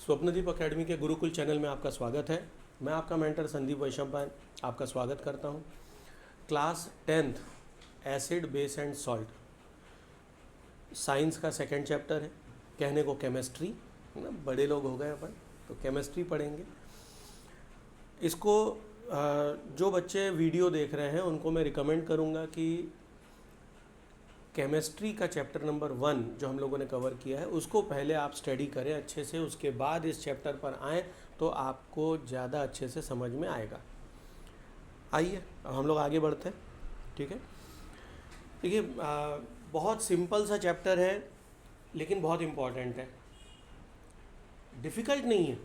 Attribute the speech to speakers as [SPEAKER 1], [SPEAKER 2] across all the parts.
[SPEAKER 1] Swapnadeep academy के Gurukul channel में आपका स्वागत है। मैं आपका मेंटर संदीप वैशंपायन आपका स्वागत करता हूं। Class 10th acid base and salt science का सेकंड चैप्टर है। कहने को केमिस्ट्री है ना, बड़े लोग हो गए अपन तो केमिस्ट्री पढ़ेंगे। इसको जो बच्चे वीडियो देख रहे हैं उनको मैं रिकमेंड करूंगा कि केमिस्ट्री का चैप्टर नंबर 1 जो हम लोगों ने कवर किया है उसको पहले आप स्टडी करें अच्छे से, उसके बाद इस चैप्टर पर आएँ तो आपको ज़्यादा अच्छे से समझ में आएगा। आइए अब हम लोग आगे बढ़ते हैं। ठीक है, देखिए बहुत सिंपल सा चैप्टर है लेकिन बहुत इम्पॉर्टेंट है। डिफ़िकल्ट नहीं है,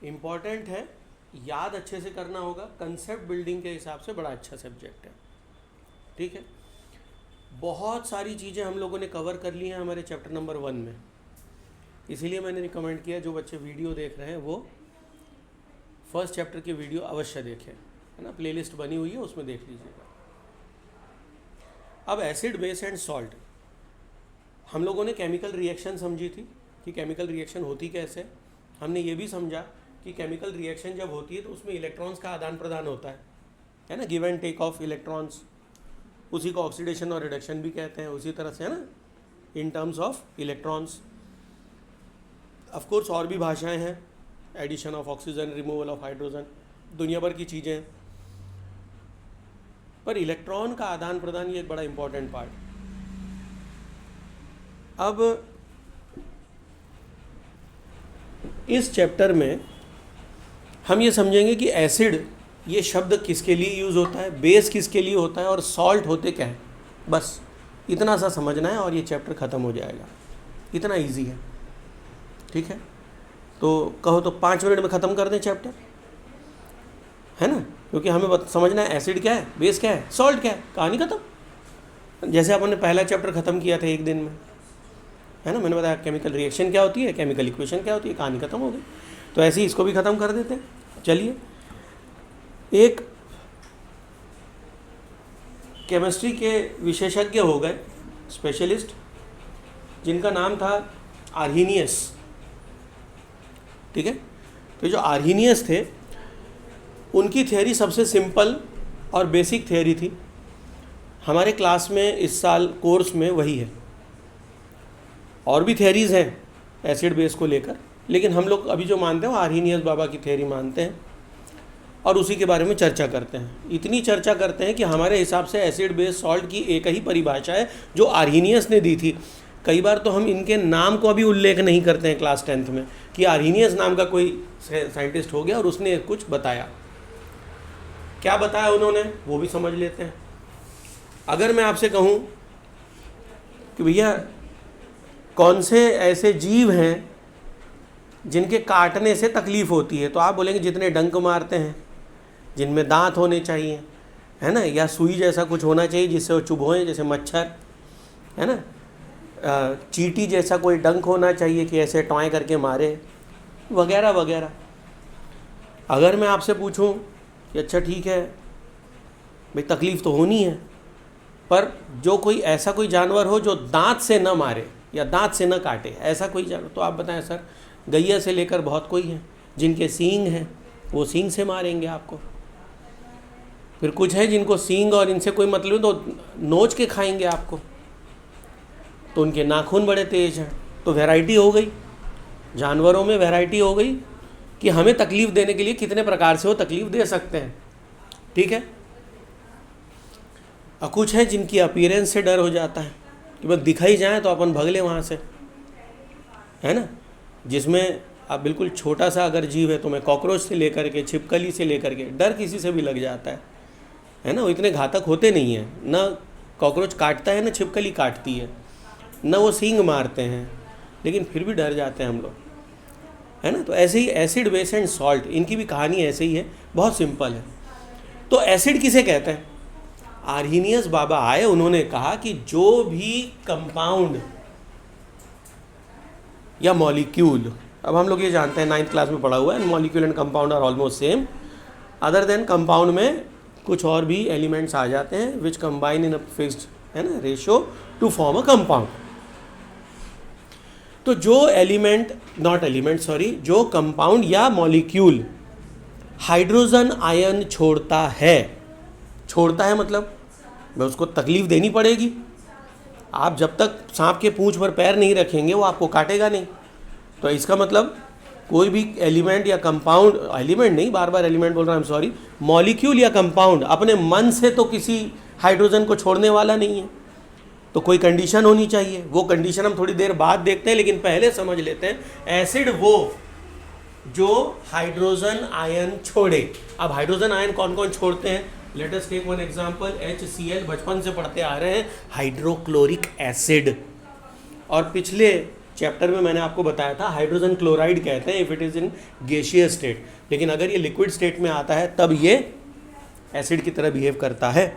[SPEAKER 1] इम्पॉर्टेंट है, याद अच्छे से करना होगा। कंसेप्ट बिल्डिंग के हिसाब से बड़ा अच्छा सब्जेक्ट है। ठीक है, बहुत सारी चीज़ें हम लोगों ने कवर कर ली हैं हमारे चैप्टर नंबर 1 में, इसीलिए मैंने रिकमेंड किया जो बच्चे वीडियो देख रहे हैं वो फर्स्ट चैप्टर की वीडियो अवश्य देखें, है ना। प्लेलिस्ट बनी हुई है, उसमें देख लीजिएगा। अब एसिड बेस एंड सॉल्ट हम लोगों ने केमिकल रिएक्शन समझी थी कि केमिकल रिएक्शन होती कैसे। हमने ये भी समझा कि केमिकल रिएक्शन जब होती है तो उसमें इलेक्ट्रॉन्स का आदान प्रदान होता है ना, give and take of electrons. उसी को ऑक्सीडेशन और रिडक्शन भी कहते हैं, उसी तरह से, है ना, in terms of electrons. Of course और भी भाषाएं हैं, addition of oxygen, removal of hydrogen, दुनिया भर की चीज़ें हैं, पर इलेक्ट्रॉन का आदान प्रदान ये एक बड़ा इंपॉर्टेंट पार्ट। अब इस चैप्टर में हम ये समझेंगे कि एसिड ये शब्द किसके लिए यूज़ होता है, बेस किसके लिए होता है और सॉल्ट होते क्या है। बस इतना सा समझना है और ये चैप्टर ख़त्म हो जाएगा। इतना इजी है। ठीक है, तो कहो तो 5 मिनट में ख़त्म कर दें चैप्टर, है ना, क्योंकि हमें समझना है एसिड क्या है, बेस क्या है, सॉल्ट क्या है, कहानी ख़त्म। जैसे अपन ने पहला चैप्टर ख़त्म किया था एक दिन में, है ना। मैंने बताया केमिकल रिएक्शन क्या होती है, केमिकल इक्वेशन क्या होती है, कहानी ख़त्म हो गई। तो ऐसे ही इसको भी ख़त्म कर देते हैं। चलिए, एक केमिस्ट्री के विशेषज्ञ हो गए, स्पेशलिस्ट, जिनका नाम था आर्हीनियस। ठीक है, तो जो आर्हीनियस थे उनकी थ्योरी सबसे सिंपल और बेसिक थ्योरी थी। हमारे क्लास में इस साल कोर्स में वही है। और भी थ्योरीज हैं एसिड बेस को लेकर, लेकिन हम लोग अभी जो मानते हैं वो आर्हीनियस बाबा की थ्योरी मानते हैं और उसी के बारे में चर्चा करते हैं। इतनी चर्चा करते हैं कि हमारे हिसाब से एसिड बेस सॉल्ट की एक ही परिभाषा है जो आर्हीनियस ने दी थी। कई बार तो हम इनके नाम को अभी उल्लेख नहीं करते हैं क्लास 10th में कि आर्हीनियस नाम का कोई साइंटिस्ट हो गया और उसने कुछ बताया। क्या बताया उन्होंने वो भी समझ लेते हैं। अगर मैं आपसे कहूँ कि भैया कौन से ऐसे जीव हैं जिनके काटने से तकलीफ़ होती है, तो आप बोलेंगे जितने डंक मारते हैं, जिनमें दांत होने चाहिए, है ना, या सुई जैसा कुछ होना चाहिए जिससे वो चुभोएं, जैसे मच्छर, है ना, चींटी जैसा कोई डंक होना चाहिए कि ऐसे टॉय करके मारे, वगैरह वगैरह। अगर मैं आपसे पूछूं कि अच्छा ठीक है भाई तकलीफ़ तो होनी है, पर जो कोई ऐसा कोई जानवर हो जो दांत से न मारे या दांत से न काटे, ऐसा कोई जानवर, तो आप बताएं सर। गैया से लेकर बहुत कोई हैं जिनके सींग हैं, वो सींग से मारेंगे आपको। फिर कुछ है जिनको सींग और इनसे कोई मतलब तो नोच के खाएंगे आपको, तो उनके नाखून बड़े तेज हैं। तो वैरायटी हो गई, जानवरों में वैरायटी हो गई कि हमें तकलीफ़ देने के लिए कितने प्रकार से वो तकलीफ़ दे सकते हैं। ठीक है, और कुछ है जिनकी अपीयरेंस से डर हो जाता है कि बस दिखा ही जाए तो अपन भाग लें वहाँ से, है ना। जिसमें अब बिल्कुल छोटा सा अगर जीव है तो मैं कॉकरोच से लेकर के, छिपकली से लेकर के, डर किसी से भी लग जाता है ना। वो इतने घातक होते नहीं हैं, ना कॉकरोच काटता है ना छिपकली काटती है, ना वो सींग मारते हैं, लेकिन फिर भी डर जाते हैं हम लोग, है ना। तो ऐसे ही एसिड बेस एंड सॉल्ट, इनकी भी कहानी ऐसे ही है, बहुत सिंपल है। तो एसिड किसे कहते हैं। आर्हीनियस बाबा आए, उन्होंने कहा कि जो भी कंपाउंड या मॉलिक्यूल, अब हम लोग ये जानते हैं 9th क्लास में पढ़ा हुआ है, molecule and compound are almost same, other than compound में कुछ और भी एलिमेंट्स आ जाते हैं विच कंबाइन इन अ फिक्स्ड, है ना, ratio two form a compound. तो जो जो कंपाउंड या मॉलिक्यूल हाइड्रोजन आयन छोड़ता है मतलब मैं उसको तकलीफ देनी पड़ेगी। आप जब तक सांप के पूंछ पर पैर नहीं रखेंगे वो आपको काटेगा नहीं। तो इसका मतलब कोई भी एलिमेंट या कंपाउंड, एलिमेंट नहीं, बार बार एलिमेंट बोल रहा हूँ, सॉरी, मॉलिक्यूल या कंपाउंड अपने मन से तो किसी हाइड्रोजन को छोड़ने वाला नहीं है। तो कोई कंडीशन होनी चाहिए, वो कंडीशन हम थोड़ी देर बाद देखते हैं, लेकिन पहले समझ लेते हैं एसिड वो जो हाइड्रोजन आयन छोड़े। अब हाइड्रोजन आयन कौन कौन छोड़ते हैं? Let us take one example, HCl, बचपन से पढ़ते आ रहे हैं, हाइड्रोक्लोरिक एसिड। और पिछले चैप्टर में मैंने आपको बताया था हाइड्रोजन क्लोराइड कहते हैं if it is in gaseous state, लेकिन अगर ये लिक्विड स्टेट में आता है तब ये एसिड की तरह बिहेव करता है।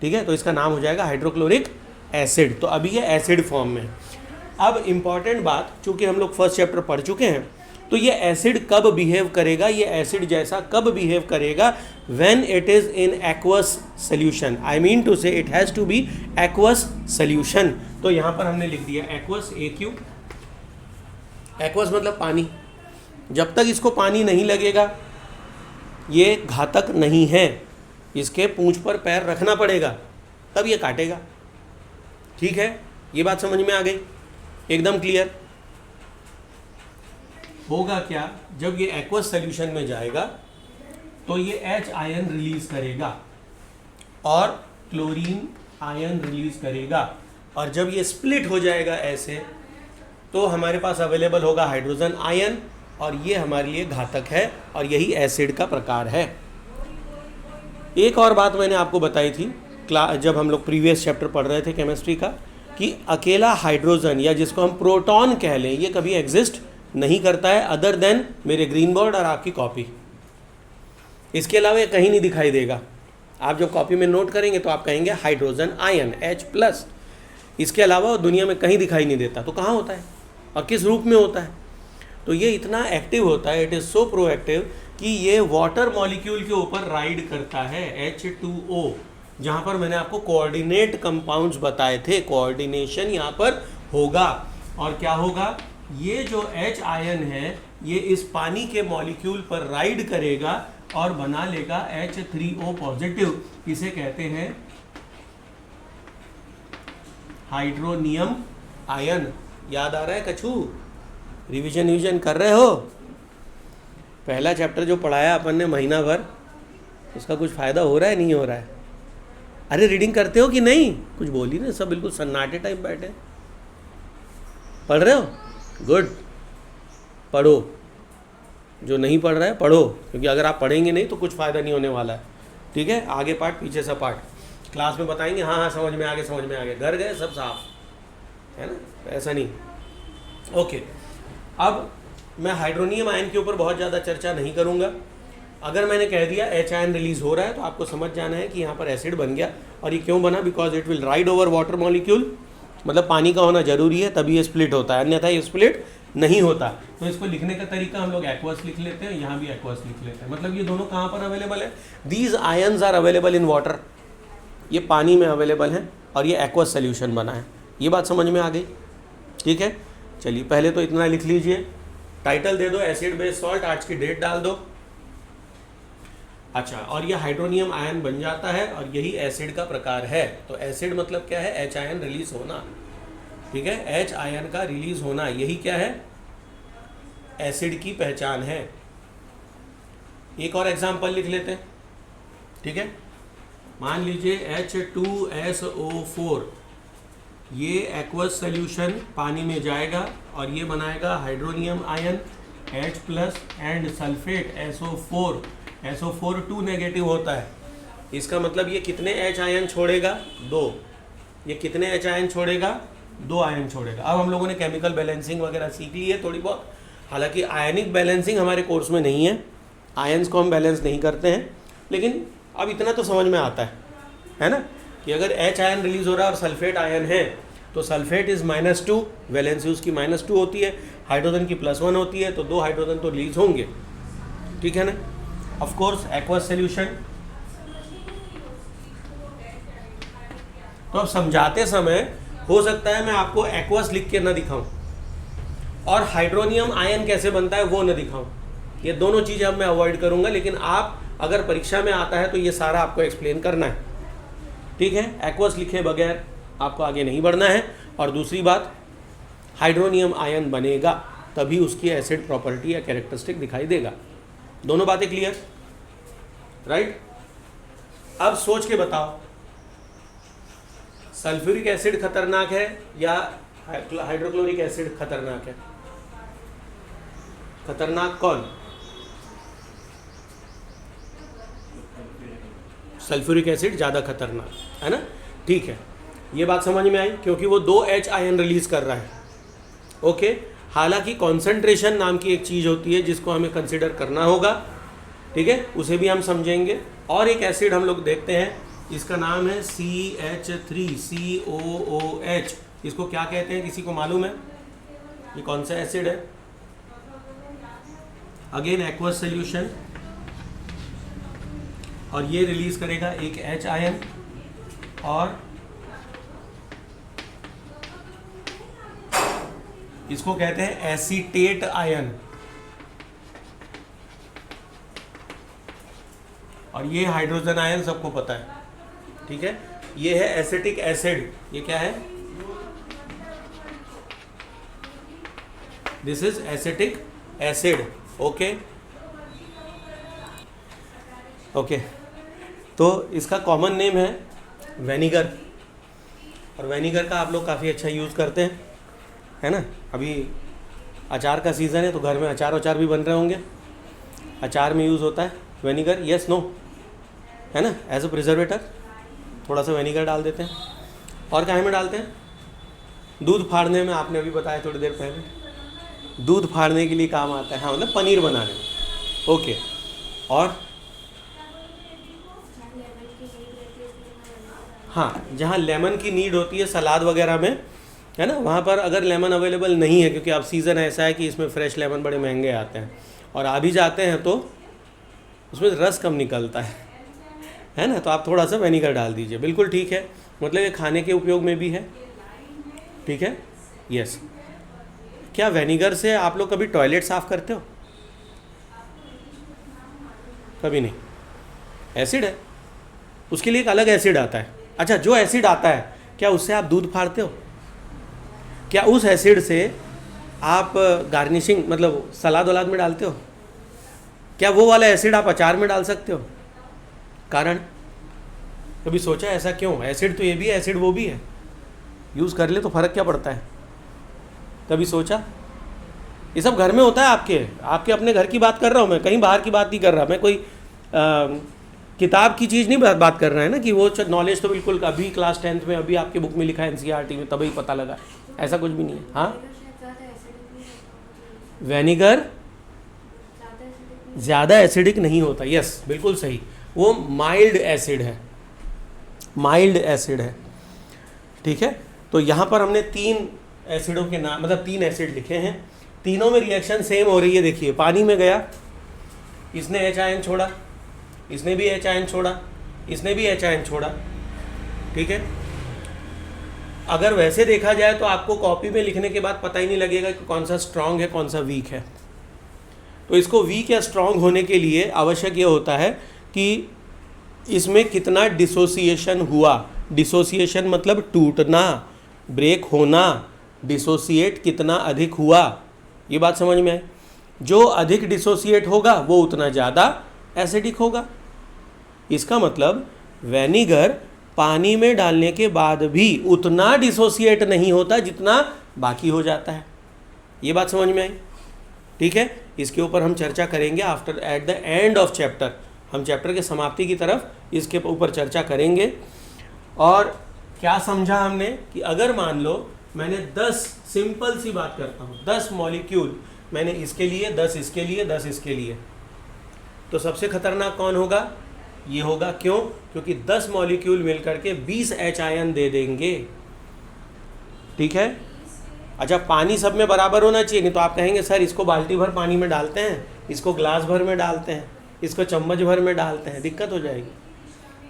[SPEAKER 1] ठीक है, तो इसका नाम हो जाएगा हाइड्रोक्लोरिक एसिड। तो अभी ये एसिड फॉर्म में। अब इम्पॉर्टेंट बात, चूंकि हम लोग फर्स्ट चैप्टर पढ़ चुके हैं, तो ये एसिड कब बिहेव करेगा, ये एसिड जैसा कब बिहेव करेगा? When it is in aqueous solution. I mean to say it has to be aqueous solution. तो यहाँ पर हमने लिख दिया एक्वस, AQ। एक्वस मतलब पानी। जब तक इसको पानी नहीं लगेगा ये घातक नहीं है, इसके पूंछ पर पैर रखना पड़ेगा तब ये काटेगा। ठीक है, ये बात समझ में आ गई? एकदम क्लियर। होगा क्या, जब ये एक्वस सॉल्यूशन में जाएगा तो ये H आयन रिलीज करेगा और क्लोरीन आयन रिलीज करेगा, और जब ये स्प्लिट हो जाएगा ऐसे तो हमारे पास अवेलेबल होगा हाइड्रोजन आयन, और ये हमारे लिए घातक है, और यही एसिड का प्रकार है। एक और बात मैंने आपको बताई थी जब हम लोग प्रीवियस चैप्टर पढ़ रहे थे केमिस्ट्री का, कि अकेला हाइड्रोजन या जिसको हम प्रोटॉन कह लें, ये कभी एग्जिस्ट नहीं करता है अदर देन मेरे ग्रीन बोर्ड और आपकी कॉपी। इसके अलावा ये कहीं नहीं दिखाई देगा। आप जब कॉपी में नोट करेंगे तो आप कहेंगे हाइड्रोजन आयन H+। इसके अलावा दुनिया में कहीं दिखाई नहीं देता। तो कहाँ होता है और किस रूप में होता है? तो ये इतना एक्टिव होता है, इट इज़ सो प्रोएक्टिव कि ये वाटर मॉलिक्यूल के ऊपर राइड करता है, H2O, जहाँ पर मैंने आपको कोऑर्डिनेट कंपाउंड्स बताए थे। कोऑर्डिनेशन यहाँ पर होगा, और क्या होगा, ये जो H आयन है ये इस पानी के मॉलिक्यूल पर राइड करेगा और बना लेगा H3O पॉजिटिव। इसे कहते हैं हाइड्रोनियम आयन। याद आ रहा है कछू? रिवीजन कर रहे हो? पहला चैप्टर जो पढ़ाया अपन ने महीना भर, उसका कुछ फ़ायदा हो रहा है, नहीं हो रहा है? अरे रीडिंग करते हो कि नहीं? कुछ बोल ही नहीं, सब बिल्कुल सन्नाटे टाइप बैठे। पढ़ रहे हो? गुड, पढ़ो। जो नहीं पढ़ रहा है पढ़ो, क्योंकि अगर आप पढ़ेंगे नहीं तो कुछ फ़ायदा नहीं होने वाला है। ठीक है, आगे पार्ट पीछे सा पार्ट क्लास में बताएंगे, हाँ समझ में आ गया, घर गए सब साफ है ना, ऐसा नहीं। ओके, अब मैं हाइड्रोनियम आयन के ऊपर बहुत ज़्यादा चर्चा नहीं करूँगा। अगर मैंने कह दिया H आयन रिलीज हो रहा है तो आपको समझ जाना है कि यहाँ पर एसिड बन गया। और ये क्यों बना? Because it will ride over water molecule, मतलब पानी का होना जरूरी है तभी ये स्प्लिट होता है, अन्यथा ये स्प्लिट नहीं होता। तो इसको लिखने का तरीका हम लोग एक्वस लिख लेते हैं, यहाँ भी एक्वस लिख लेते हैं। मतलब ये दोनों कहाँ पर अवेलेबल है? These ions are available in water. ये पानी में अवेलेबल है और ये एक्वस सोल्यूशन बना है। ये बात समझ में आ गई? ठीक है, चलिए पहले तो इतना लिख लीजिए। टाइटल दे दो एसिड बेस सॉल्ट, आज की डेट डाल दो। अच्छा, और ये हाइड्रोनियम आयन बन जाता है और यही एसिड का प्रकार है। तो एसिड मतलब क्या है? H आयन रिलीज होना। ठीक है, H आयन का रिलीज होना, यही क्या है? एसिड की पहचान है। एक और एग्जांपल लिख लेते हैं। ठीक है, मान लीजिए H2SO4, ये एक्वस सोल्यूशन पानी में जाएगा और ये बनाएगा hydronium ion H+ and sulphate SO4। SO4 2 negative होता है। इसका मतलब ये कितने H आयन छोड़ेगा? 2। ये कितने H आयन छोड़ेगा? 2 आयन छोड़ेगा। अब हम लोगों ने केमिकल बैलेंसिंग वगैरह सीख ली है थोड़ी बहुत, हालांकि आयनिक बैलेंसिंग हमारे कोर्स में नहीं है, आयन्स को हम बैलेंस नहीं करते हैं, लेकिन अब इतना तो समझ में आता है ना, कि अगर H आयन रिलीज हो रहा है और सल्फेट आयन है तो सल्फेट इज़ -2, वैलेंसी उसकी -2 होती है, हाइड्रोजन की +1 होती है, तो 2 हाइड्रोजन तो रिलीज होंगे। ठीक है ना? Of course aqueous solution. तो अब समझाते समय हो सकता है मैं आपको एक्वस लिख के ना दिखाऊं, और हाइड्रोनियम आयन कैसे बनता है वो न दिखाऊं। ये दोनों चीज़ें अब मैं अवॉइड करूंगा, लेकिन आप अगर परीक्षा में आता है तो ये सारा आपको एक्सप्लेन करना है, ठीक है। एक्वस लिखे बगैर आपको आगे नहीं बढ़ना है। और दूसरी बात, हाइड्रोनियम आयन बनेगा तभी उसकी एसिड प्रॉपर्टी या कैरेक्टरिस्टिक दिखाई देगा। दोनों बातें क्लियर, राइट। अब सोच के बताओ, सल्फ्यूरिक एसिड खतरनाक है या हाइड्रोक्लोरिक एसिड खतरनाक है? खतरनाक कौन? सल्फ्यूरिक एसिड ज़्यादा खतरनाक है ना, ठीक है। ये बात समझ में आई, क्योंकि वो 2H आयन रिलीज कर रहा है, ओके। हालांकि कॉन्सेंट्रेशन नाम की एक चीज़ होती है जिसको हमें कंसिडर करना होगा, ठीक है, उसे भी हम समझेंगे। और एक एसिड हम लोग देखते हैं, इसका नाम है CH3COOH। इसको क्या कहते हैं, किसी को मालूम है? ये कौन सा एसिड है? अगेन एक्वस सोल्यूशन, और ये रिलीज करेगा एक H आयन, और इसको कहते हैं एसीटेट आयन, और ये हाइड्रोजन आयन सबको पता है, ठीक है। ये है एसिटिक एसिड, ये क्या है? This is acetic acid, okay okay. तो इसका कॉमन नेम है वेनिगर, और वेनिगर का आप लोग काफ़ी अच्छा यूज़ करते हैं, है ना। अभी अचार का सीज़न है तो घर में अचार भी बन रहे होंगे, अचार में यूज़ होता है वेनिगर, यस नो, है ना, एज अ प्रिजर्वेटर थोड़ा सा वेनिगर डाल देते हैं। और काहे में डालते हैं? दूध फाड़ने में, आपने अभी बताया थोड़ी देर पहले, दूध फाड़ने के लिए काम आता है, हाँ, मतलब पनीर बनाने में, ओके। और हाँ, जहाँ लेमन की नीड होती है सलाद वगैरह में, है ना, वहाँ पर अगर लेमन अवेलेबल नहीं है, क्योंकि अब सीज़न ऐसा है कि इसमें फ्रेश लेमन बड़े महंगे आते हैं, और आ भी जाते हैं तो उसमें रस कम निकलता है ना, तो आप थोड़ा सा वेनिगर डाल दीजिए, बिल्कुल ठीक है। मतलब ये खाने के उपयोग में भी है, ठीक है, यस। क्या वेनिगर से आप लोग कभी टॉयलेट साफ़ करते हो? कभी नहीं, एसिड है, उसके लिए एक अलग एसिड आता है। अच्छा, जो एसिड आता है क्या उससे आप दूध फाड़ते हो? क्या उस एसिड से आप गार्निशिंग, मतलब सलाद वलाद में डालते हो? क्या वो वाला एसिड आप अचार में डाल सकते हो? कारण कभी सोचा ऐसा क्यों? एसिड तो ये भी है, एसिड वो भी है, यूज़ कर ले तो फ़र्क क्या पड़ता है? कभी सोचा? ये सब घर में होता है, आपके अपने घर की बात कर रहा हूँ मैं, कहीं बाहर की बात नहीं कर रहा मैं, कोई किताब की चीज़ नहीं बात कर रहा है ना, कि वो नॉलेज तो बिल्कुल अभी क्लास 10th में अभी आपके बुक में लिखा है NCERT में तभी पता लगा, ऐसा कुछ भी नहीं है। हाँ, वेनिगर ज़्यादा एसिडिक नहीं होता, यस बिल्कुल सही, वो माइल्ड एसिड है, माइल्ड एसिड है, ठीक है। तो यहाँ पर हमने 3 एसिडों के नाम, मतलब 3 एसिड लिखे हैं, तीनों में रिएक्शन सेम हो रही है। देखिए, पानी में गया, इसने H आयन छोड़ा, इसने भी H आयन छोड़ा, इसने भी H आयन छोड़ा, ठीक है। अगर वैसे देखा जाए तो आपको कॉपी में लिखने के बाद पता ही नहीं लगेगा कि कौन सा स्ट्रांग है कौन सा वीक है। तो इसको वीक या स्ट्रांग होने के लिए आवश्यक ये होता है कि इसमें कितना डिसोसिएशन हुआ। डिसोसिएशन मतलब टूटना, ब्रेक होना, डिसोसिएट कितना अधिक हुआ, ये बात समझ में आए। जो अधिक डिसोसिएट होगा वो उतना ज़्यादा एसिडिक होगा। इसका मतलब वेनिगर पानी में डालने के बाद भी उतना डिसोसिएट नहीं होता जितना बाकी हो जाता है। ये बात समझ में आई, ठीक है। इसके ऊपर हम चर्चा करेंगे after at the end of chapter, हम चैप्टर के समाप्ति की तरफ इसके ऊपर चर्चा करेंगे। और क्या समझा हमने कि अगर मान लो मैंने 10, सिंपल सी बात करता हूँ, 10 मॉलिक्यूल मैंने इसके लिए, 10 इसके लिए, 10 इसके लिए, तो सबसे खतरनाक कौन होगा? ये होगा। क्यों? क्योंकि 10 मॉलिक्यूल मिलकर के 20 H आयन दे देंगे, ठीक है। अच्छा, पानी सब में बराबर होना चाहिए, नहीं तो आप कहेंगे सर इसको बाल्टी भर पानी में डालते हैं, इसको ग्लास भर में डालते हैं, इसको चम्मच भर में डालते हैं, दिक्कत हो जाएगी।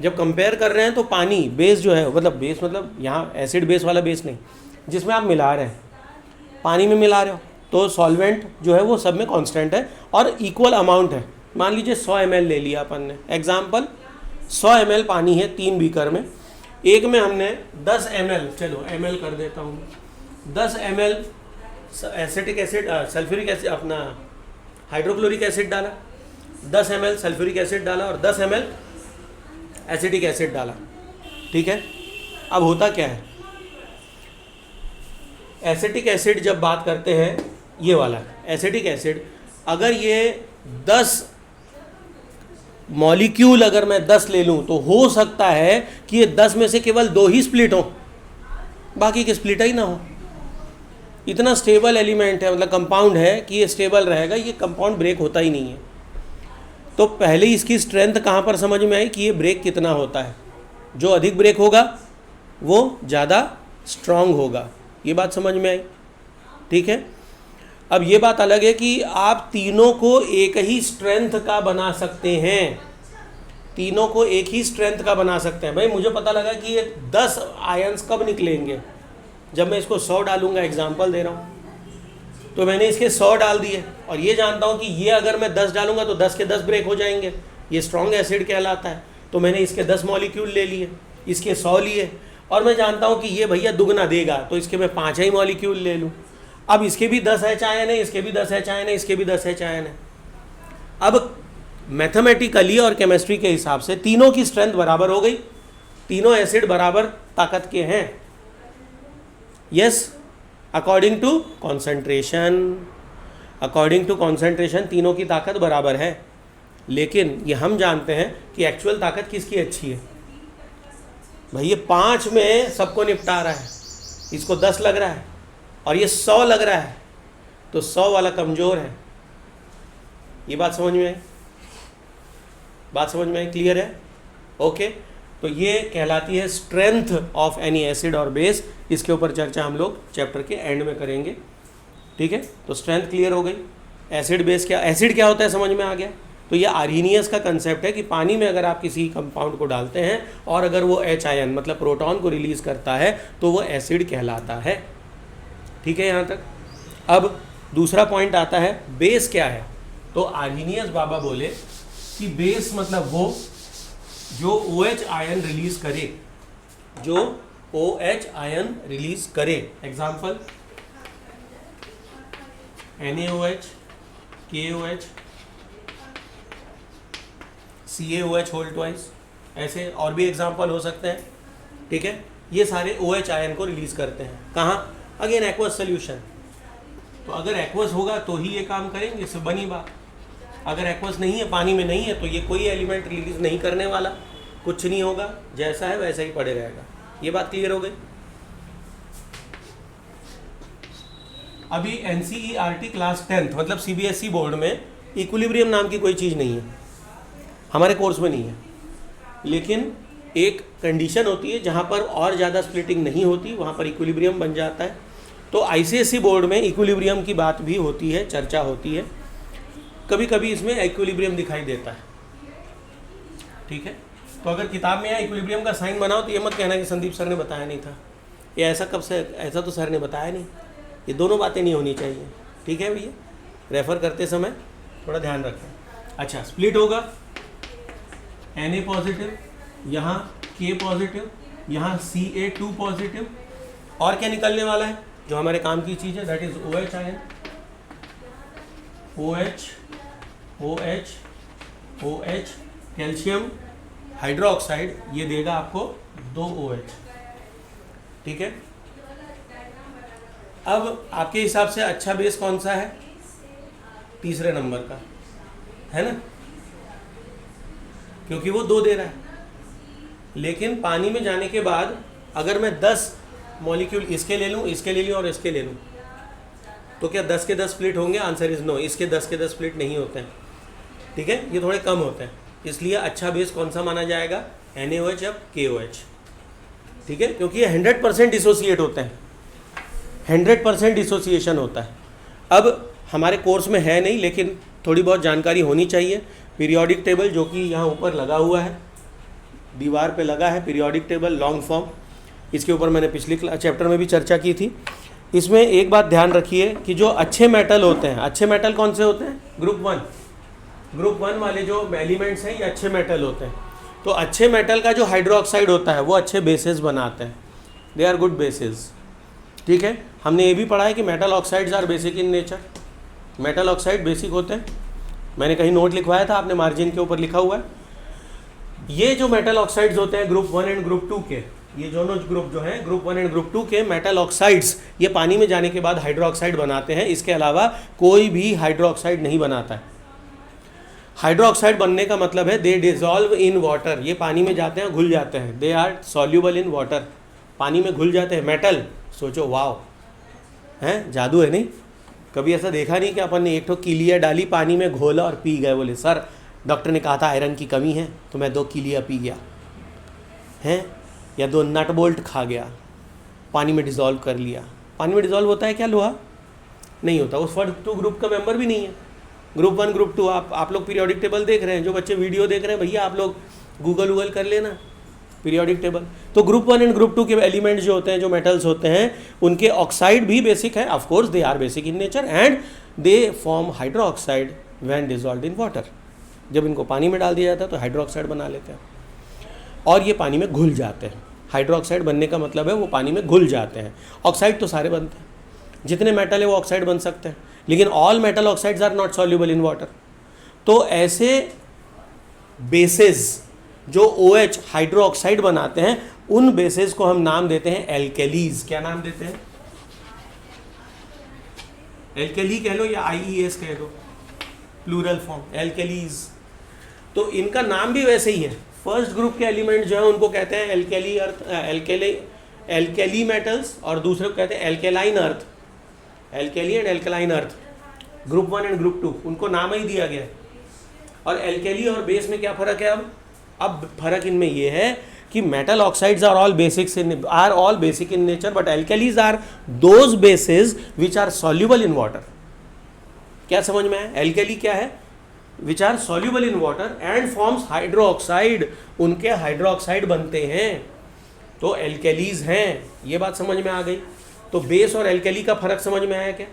[SPEAKER 1] जब कंपेयर कर रहे हैं तो पानी बेस जो है, मतलब बेस मतलब यहाँ एसिड बेस वाला बेस नहीं, जिसमें आप मिला रहे हैं, पानी में मिला रहे हो, तो सॉल्वेंट जो है वो सब में कांस्टेंट है और इक्वल अमाउंट है। मान लीजिए 100 ml ले लिया अपन ने, एग्जाम्पल 100 ml पानी है 3 बीकर में, एक में हमने 10 ml, चलो ml कर देता हूँ, 10 ml acetic acid sulphuric acid अपना हाइड्रोक्लोरिक एसिड डाला, 10 ml सल्फ्यूरिक एसिड डाला और 10 ml एसिटिक एसिड डाला। ठीक है, अब होता क्या है, एसिटिक एसिड जब बात करते हैं, ये वाला एसिटिक एसिड, अगर ये 10 मॉलिक्यूल अगर मैं 10 ले लूँ तो हो सकता है कि ये 10 में से केवल 2 ही स्प्लिट हो, बाकी के स्प्लिट ही ना हो। इतना स्टेबल एलिमेंट है, मतलब कंपाउंड है कि ये स्टेबल रहेगा, ये कंपाउंड ब्रेक होता ही नहीं है। तो पहले इसकी स्ट्रेंथ कहाँ पर समझ में आई कि ये ब्रेक कितना होता है, जो अधिक ब्रेक होगा वो ज़्यादा स्ट्रांग होगा, ये बात समझ में आई। ठीक है, अब ये बात अलग है कि आप तीनों को एक ही स्ट्रेंथ का बना सकते हैं, तीनों को एक ही स्ट्रेंथ का बना सकते हैं। भाई मुझे पता लगा कि ये 10 आयंस कब निकलेंगे, जब मैं इसको 100 डालूंगा, एग्जाम्पल दे रहा हूँ, तो मैंने इसके 100 डाल दिए और ये जानता हूँ कि ये अगर मैं 10 डालूंगा तो 10 के 10 ब्रेक हो जाएंगे, ये स्ट्रॉन्ग एसिड कहलाता है। तो मैंने इसके 10 मॉलिक्यूल ले लिए, इसके 100 लिए, और मैं जानता हूँ कि ये भैया दुगना देगा, तो इसके मैं 5 ही मॉलिक्यूल ले लूँ। अब इसके भी 10 H आयन है, इसके भी 10 H आयन है, इसके भी 10 H आयन है। अब मैथमेटिकली और केमिस्ट्री के हिसाब से तीनों की स्ट्रेंथ बराबर हो गई, तीनों एसिड बराबर ताकत के हैं। यस, अकॉर्डिंग टू कॉन्सेंट्रेशन तीनों की ताकत बराबर है। लेकिन ये हम जानते हैं कि एक्चुअल ताकत किसकी अच्छी है। भाई ये 5 में सबको निपटा रहा है, इसको 10 लग रहा है और ये 100 लग रहा है, तो 100 वाला कमज़ोर है। ये बात समझ में आई? बात समझ में आई? क्लियर है? ओके, तो ये कहलाती है स्ट्रेंथ ऑफ एनी एसिड और बेस। इसके ऊपर चर्चा हम लोग चैप्टर के एंड में करेंगे। ठीक है, तो स्ट्रेंथ क्लियर हो गई। एसिड बेस क्या, एसिड क्या होता है समझ में आ गया। तो ये आर्हीनियस का कंसेप्ट है कि पानी में अगर आप किसी कंपाउंड को डालते हैं और अगर वो H आयन मतलब प्रोटॉन को रिलीज़ करता है तो वो एसिड कहलाता है। ठीक है यहाँ तक। अब दूसरा पॉइंट आता है, बेस क्या है। तो आर्हीनियस बाबा बोले कि बेस मतलब वो जो OH आयन रिलीज करे, जो OH आयन रिलीज करे। Example NaOH, KOH, CaOH whole twice, ऐसे और भी एग्जाम्पल हो सकते हैं। ठीक है, ये सारे OH आयन को रिलीज करते हैं। कहाँ? Again aqueous solution. तो अगर एक्वस होगा तो ही ये काम करेंगे, इससे बनी बात। अगर एक्वस नहीं है, पानी में नहीं है, तो ये कोई एलिमेंट रिलीज नहीं करने वाला, कुछ नहीं होगा, जैसा है वैसा ही पड़े रहेगा। ये बात क्लियर हो गई। अभी NCERT क्लास 10th मतलब CBSE बोर्ड में इक्विलिब्रियम नाम की कोई चीज़ नहीं है, हमारे कोर्स में नहीं है। लेकिन एक कंडीशन होती है जहाँ पर और ज़्यादा स्प्लिटिंग नहीं होती, वहाँ पर इक्विलिब्रियम बन जाता है। तो ICSE बोर्ड में इक्विलिब्रियम की बात भी होती है, चर्चा होती है, कभी कभी इसमें इक्विलिब्रियम दिखाई देता है। ठीक है, तो अगर किताब में यहाँ इक्विलिब्रियम का साइन बनाओ तो ये मत कहना कि संदीप सर ने बताया नहीं था, ये ऐसा कब से, ऐसा तो सर ने बताया नहीं। ये दोनों बातें नहीं होनी चाहिए। ठीक है भैया, रेफ़र करते समय थोड़ा ध्यान रखें। अच्छा, स्प्लिट होगा, Na पॉजिटिव, यहाँ K पॉजिटिव, यहाँ Ca2 पॉजिटिव, और क्या निकलने वाला है जो हमारे काम की चीज़ है, that is OH ion. OH OH OH calcium hydroxide, ये देगा आपको 2 OH। ठीक है, अब आपके हिसाब से अच्छा बेस कौन सा है? तीसरे नंबर का है ना, क्योंकि वो 2 दे रहा है। लेकिन पानी में जाने के बाद अगर मैं 10 मॉलिक्यूल इसके ले लूँ, इसके ले लूँ और इसके ले लूँ, तो क्या 10 के 10 स्प्लिट होंगे? आंसर इज नो, इसके 10 के 10 स्प्लिट नहीं होते हैं। ठीक है, ये थोड़े कम होते हैं। इसलिए अच्छा बेस कौन सा माना जाएगा? NaOH या KOH। ठीक है, क्योंकि ये 100% डिसोसिएट होते हैं, 100% डिसोसिएशन होता है। अब हमारे कोर्स में है नहीं, लेकिन थोड़ी बहुत जानकारी होनी चाहिए। पीरियोडिक टेबल जो कि यहाँ ऊपर लगा हुआ है, दीवार पे लगा है, पीरियोडिक टेबल लॉन्ग फॉर्म, इसके ऊपर मैंने पिछले चैप्टर में भी चर्चा की थी। इसमें एक बात ध्यान रखिए कि जो अच्छे मेटल होते हैं, अच्छे मेटल कौन से होते हैं? ग्रुप वन वाले जो एलिमेंट्स हैं ये अच्छे मेटल होते हैं। तो अच्छे मेटल का जो हाइड्रोक्साइड होता है वो अच्छे बेसेस बनाते हैं, दे आर गुड बेसेस। ठीक है, हमने ये भी पढ़ा है कि metal oxides are basic in nature, metal oxide basic होते हैं। मैंने कहीं नोट लिखवाया था, आपने मार्जिन के ऊपर लिखा हुआ है। ये जो मेटल ऑक्साइड्स होते हैं ग्रुप 1 एंड ग्रुप 2 के, ये दोनों ग्रुप जो हैं ग्रुप 1 एंड ग्रुप 2 के मेटल ऑक्साइड्स, ये पानी में जाने के बाद हाइड्रोक्साइड बनाते हैं। इसके अलावा कोई भी हाइड्रोक्साइड नहीं बनाता है। हाइड्रोक्साइड बनने का मतलब है दे डिजॉल्व इन वाटर, ये पानी में जाते हैं, घुल जाते हैं, they are soluble in water, पानी में घुल जाते हैं। मेटल, सोचो वाओ, हैं जादू है नहीं? कभी ऐसा देखा नहीं कि अपन ने एक ठो कीलिया डाली पानी में, घोला और पी गए। बोले सर डॉक्टर ने कहा था आयरन की कमी है तो मैं 2 कीलिया पी गया, हैं? या 2 नट बोल्ट खा गया, पानी में डिज़ोल्व कर लिया। पानी में डिज़ोल्व होता है क्या लोहा? नहीं होता। उस फर्स्ट 2 ग्रुप का मेंबर भी नहीं है। ग्रुप 1 ग्रुप 2 आप लोग पीरियोडिक टेबल देख रहे हैं, जो बच्चे वीडियो देख रहे हैं भैया आप लोग गूगल कर लेना पीरियोडिक टेबल। तो ग्रुप 1 एंड ग्रुप 2 के एलिमेंट्स जो होते हैं, जो मेटल्स होते हैं, उनके ऑक्साइड भी बेसिक है। Of course they are basic in nature and they form hydroxide when dissolved in water. जब इनको पानी में डाल दिया जाता है तो हाइड्रोक्साइड बना लेते हैं और ये पानी में घुल जाते हैं। हाइड्रोक्साइड बनने का मतलब है वो पानी में घुल जाते हैं। ऑक्साइड तो सारे बनते हैं, जितने मेटल है वो ऑक्साइड बन सकते हैं, लेकिन all metal oxides are not soluble in water. तो ऐसे बेसेस जो OH हाइड्रोक्साइड बनाते हैं, उन बेसेस को हम नाम देते हैं एल्केलीज। क्या नाम देते हैं? एल्केली कह लो या IES कह दो, प्लूरल फॉर्म एल्केलीज। तो इनका नाम भी वैसे ही है। फर्स्ट ग्रुप के एलिमेंट जो है उनको कहते हैं एल्केली अर्थ, एल्केली मेटल्स, और दूसरे को कहते हैं alkaline earth, alkali and alkaline earth. Group 1 and group 2 उनको नाम ही दिया गया है। और एल्केली और बेस में क्या फ़र्क है? अब फर्क इनमें ये है कि metal oxides are all basic in nature, but alkalis are those bases which are soluble in water. क्या समझ में आया? एल्केली क्या है? Which are soluble in water and forms hydroxide, उनके हाइड्रोक्साइड बनते हैं, तो एल्केलीज हैं। ये बात समझ में आ गई? तो बेस और एल्केली का फर्क समझ में आया क्या?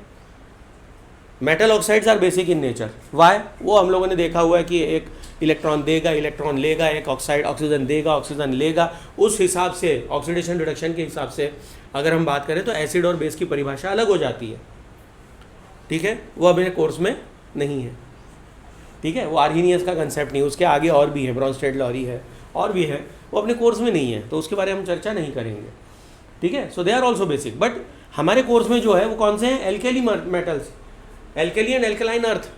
[SPEAKER 1] Metal oxides are basic in nature, why? वो हम लोगों ने देखा हुआ है कि एक इलेक्ट्रॉन देगा, इलेक्ट्रॉन लेगा, एक ऑक्साइड ऑक्सीजन देगा, ऑक्सीजन लेगा। उस हिसाब से ऑक्सीडेशन रिडक्शन के हिसाब से अगर हम बात करें तो एसिड और बेस की परिभाषा अलग हो जाती है। ठीक है, वो अब मेरे कोर्स में नहीं है। ठीक है, वो आर्हीनियस का कंसेप्ट नहीं, उसके आगे और भी है, ब्रॉन्स्टेड-लॉरी है और भी है, वो अपने कोर्स में नहीं है, तो उसके बारे में हम चर्चा नहीं करेंगे। ठीक है, so they are also basic, but हमारे कोर्स में जो है वो कौन से हैं? Alkali metals, alkali and alkaline earth.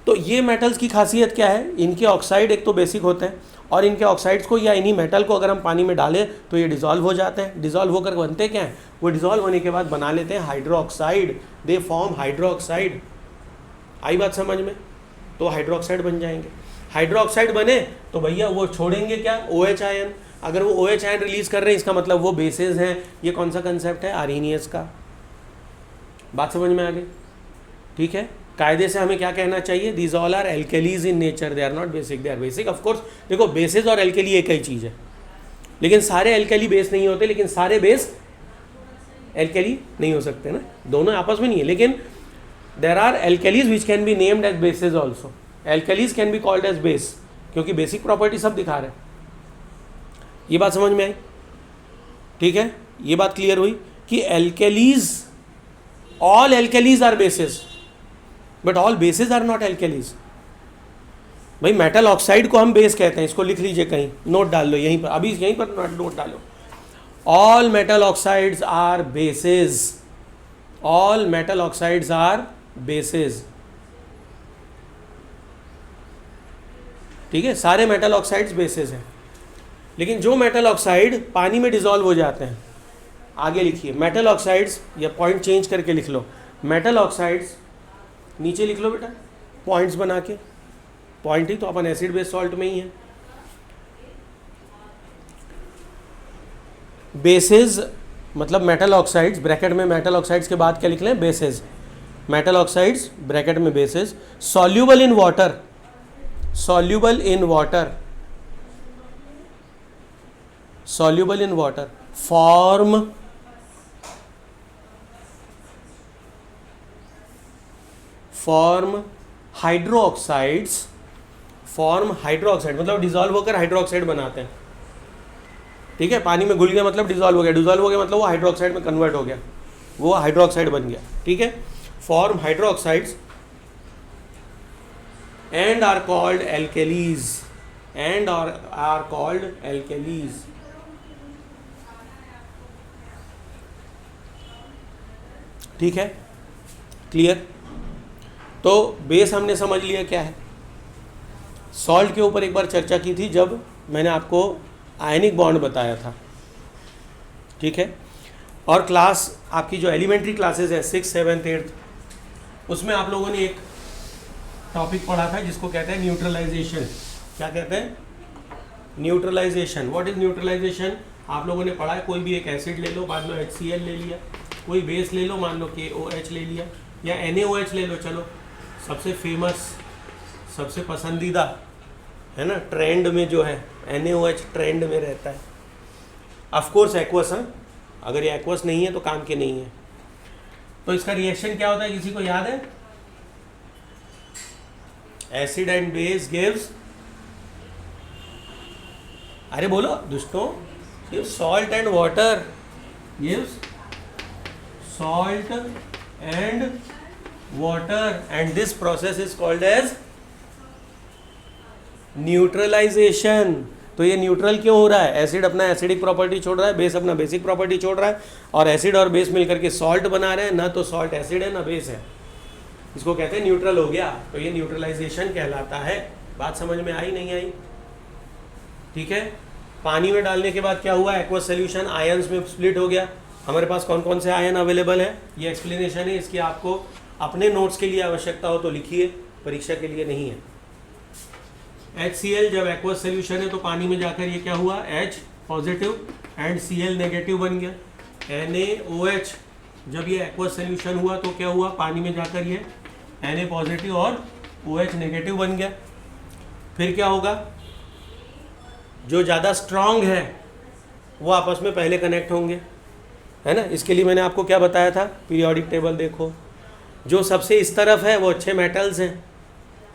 [SPEAKER 1] तो ये मेटल्स की खासियत क्या है? इनके ऑक्साइड एक तो बेसिक होते हैं, और इनके ऑक्साइड्स को या इन्हीं मेटल को अगर हम पानी में डालें तो ये डिज़ोल्व हो जाते हैं। डिज़ोल्व होकर बनते क्या हैं? वो डिज़ोल्व होने के बाद बना लेते हैं हाइड्रोक्साइड, दे फॉर्म हाइड्रोक्साइड। आई बात समझ में? तो हाइड्रोक्साइड बन जाएंगे। हाइड्रोक्साइड बने तो भैया वो छोड़ेंगे क्या? OH ion. अगर वो OH आयन रिलीज कर रहे हैं इसका मतलब वो बेसेस हैं। ये कौन सा कंसेप्ट है? आर्हीनियस का। बात समझ में आ गई? ठीक है, कायदे से हमें क्या कहना चाहिए? These all are alkalis in nature, they are not basic, they are basic. Of course देखो, बेसिस और एल्केली एक ही चीज़ है, लेकिन सारे एल्केली बेस नहीं होते, लेकिन सारे बेस एल्केली नहीं हो सकते ना, दोनों आपस में नहीं है। लेकिन there are alkalis which can be named as bases also. Alkalis can be called as base, क्योंकि बेसिक प्रॉपर्टी सब दिखा रहे हैं। ये बात समझ में आई? ठीक है, ये बात क्लियर हुई कि alkalis, all alkalis are bases, but all bases are not alkalis. भाई मेटल ऑक्साइड को हम बेस कहते हैं, इसको लिख लीजिए कहीं, नोट डाल लो यहीं पर, अभी यहीं पर नोट डालो। All metal oxides are bases, all metal oxides are bases. ठीक है, सारे मेटल ऑक्साइड्स बेसिस हैं। लेकिन जो मेटल ऑक्साइड पानी में डिजॉल्व हो जाते हैं, आगे लिखिए मेटल ऑक्साइड्स, या पॉइंट चेंज करके लिख लो, मेटल ऑक्साइड्स नीचे लिख लो बेटा, पॉइंट्स बना के। पॉइंट ही तो अपन एसिड बेस सॉल्ट में ही है। बेसेस मतलब मेटल ऑक्साइड्स, ब्रैकेट में मेटल ऑक्साइड्स के बाद क्या लिख लें? बेसेस। मेटल ऑक्साइड्स ब्रैकेट में bases, soluble in water, soluble in water, soluble in water, form form hydroxides, form hydroxide मतलब डिजॉल्व होकर हाइड्रोक्साइड बनाते हैं। ठीक है, पानी में घुल गया मतलब डिजॉल्व हो गया, डिजॉल्व हो गया मतलब वो हाइड्रोक्साइड में कन्वर्ट हो गया, वो हाइड्रोक्साइड बन गया। ठीक है, form hydroxides and are called alkalis, and are called alkalis. ठीक है, क्लियर। तो बेस हमने समझ लिया क्या है। सॉल्ट के ऊपर एक बार चर्चा की थी जब मैंने आपको आयनिक बॉन्ड बताया था। ठीक है, और क्लास आपकी जो एलिमेंट्री क्लासेस है 6th 7th 8th, उसमें आप लोगों ने एक टॉपिक पढ़ा था जिसको कहते हैं न्यूट्रलाइजेशन। क्या कहते हैं? न्यूट्रलाइजेशन। What is neutralization? आप लोगों ने पढ़ा है, कोई भी एक एसिड ले लो, बाद में HCl ले लिया, कोई बेस ले लो, मान लो KOH ले लिया या NaOH ले लो। चलो, सबसे फेमस, सबसे पसंदीदा है ना, ट्रेंड में जो है NaOH ट्रेंड में रहता है। ऑफ कोर्स एक्वस, हाँ, अगर ये एक्वस नहीं है तो काम के नहीं है। तो इसका रिएक्शन क्या होता है, किसी को याद है? एसिड एंड बेस गिव्स, अरे बोलो दुष्टों, gives salt and water, gives salt and water, and this process is called as neutralization. तो ये न्यूट्रल क्यों हो रहा है? एसिड अपना एसिडिक प्रॉपर्टी छोड़ रहा है, बेस अपना बेसिक प्रॉपर्टी छोड़ रहा है, और एसिड और बेस मिलकर के सॉल्ट बना रहे हैं। ना तो सॉल्ट एसिड है ना बेस है, इसको कहते हैं न्यूट्रल हो गया। तो ये न्यूट्रलाइजेशन कहलाता है। बात समझ में आई नहीं आई? ठीक है, पानी में डालने के बाद क्या हुआ? एक्वस सोल्यूशन आयंस में स्प्लिट हो गया। हमारे पास कौन कौन से आयन अवेलेबल है, ये एक्सप्लेनेशन है। इसकी आपको अपने नोट्स के लिए आवश्यकता हो तो लिखिए, परीक्षा के लिए नहीं है। HCl जब एक्वस सोल्यूशन है तो पानी में जाकर ये क्या हुआ? H positive and Cl negative बन गया। NaOH जब ये एक्वस सोल्यूशन हुआ तो क्या हुआ? पानी में जाकर ये Na पॉजिटिव और OH नेगेटिव बन गया। फिर क्या होगा? जो ज़्यादा स्ट्रांग है वो आपस में पहले कनेक्ट होंगे, है ना। इसके लिए मैंने आपको क्या बताया था? पीरियोडिक टेबल देखो। जो सबसे इस तरफ है वो अच्छे मेटल्स हैं,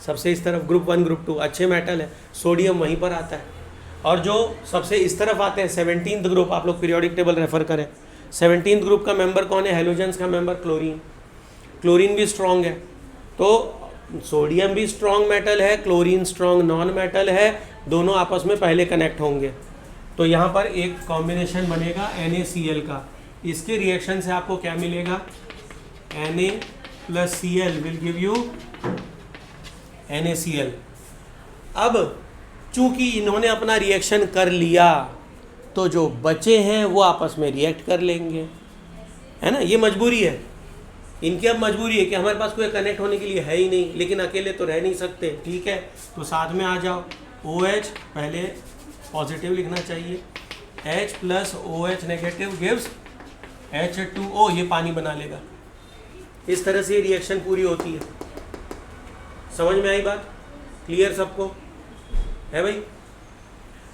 [SPEAKER 1] सबसे इस तरफ ग्रुप 1 ग्रुप 2 अच्छे मेटल है, सोडियम वहीं पर आता है। और जो सबसे इस तरफ आते हैं 17th ग्रुप, आप लोग पीरियोडिक टेबल रेफर करें, 17th ग्रुप का मेंबर कौन है? हेलोजेंस का मेंबर क्लोरीन। क्लोरीन भी स्ट्रॉन्ग है, तो सोडियम भी स्ट्रॉन्ग मेटल है, क्लोरीन स्ट्रॉन्ग नॉन मेटल है, दोनों आपस में पहले कनेक्ट होंगे। तो यहाँ पर एक कॉम्बिनेशन बनेगा NaCl का। इसके रिएक्शन से आपको क्या मिलेगा? Na + Cl will give you NaCl। अब चूंकि इन्होंने अपना रिएक्शन कर लिया तो जो बचे हैं वो आपस में रिएक्ट कर लेंगे, है ना। ये मजबूरी है इनकी, अब मजबूरी है कि हमारे पास कोई कनेक्ट होने के लिए है ही नहीं, लेकिन अकेले तो रह नहीं सकते। ठीक है, तो साथ में आ जाओ। OH पहले पॉजिटिव लिखना चाहिए, H + OH negative gives H2O, ये पानी बना लेगा। इस तरह से ये रिएक्शन पूरी होती है। समझ में आई बात? क्लियर सबको है भाई?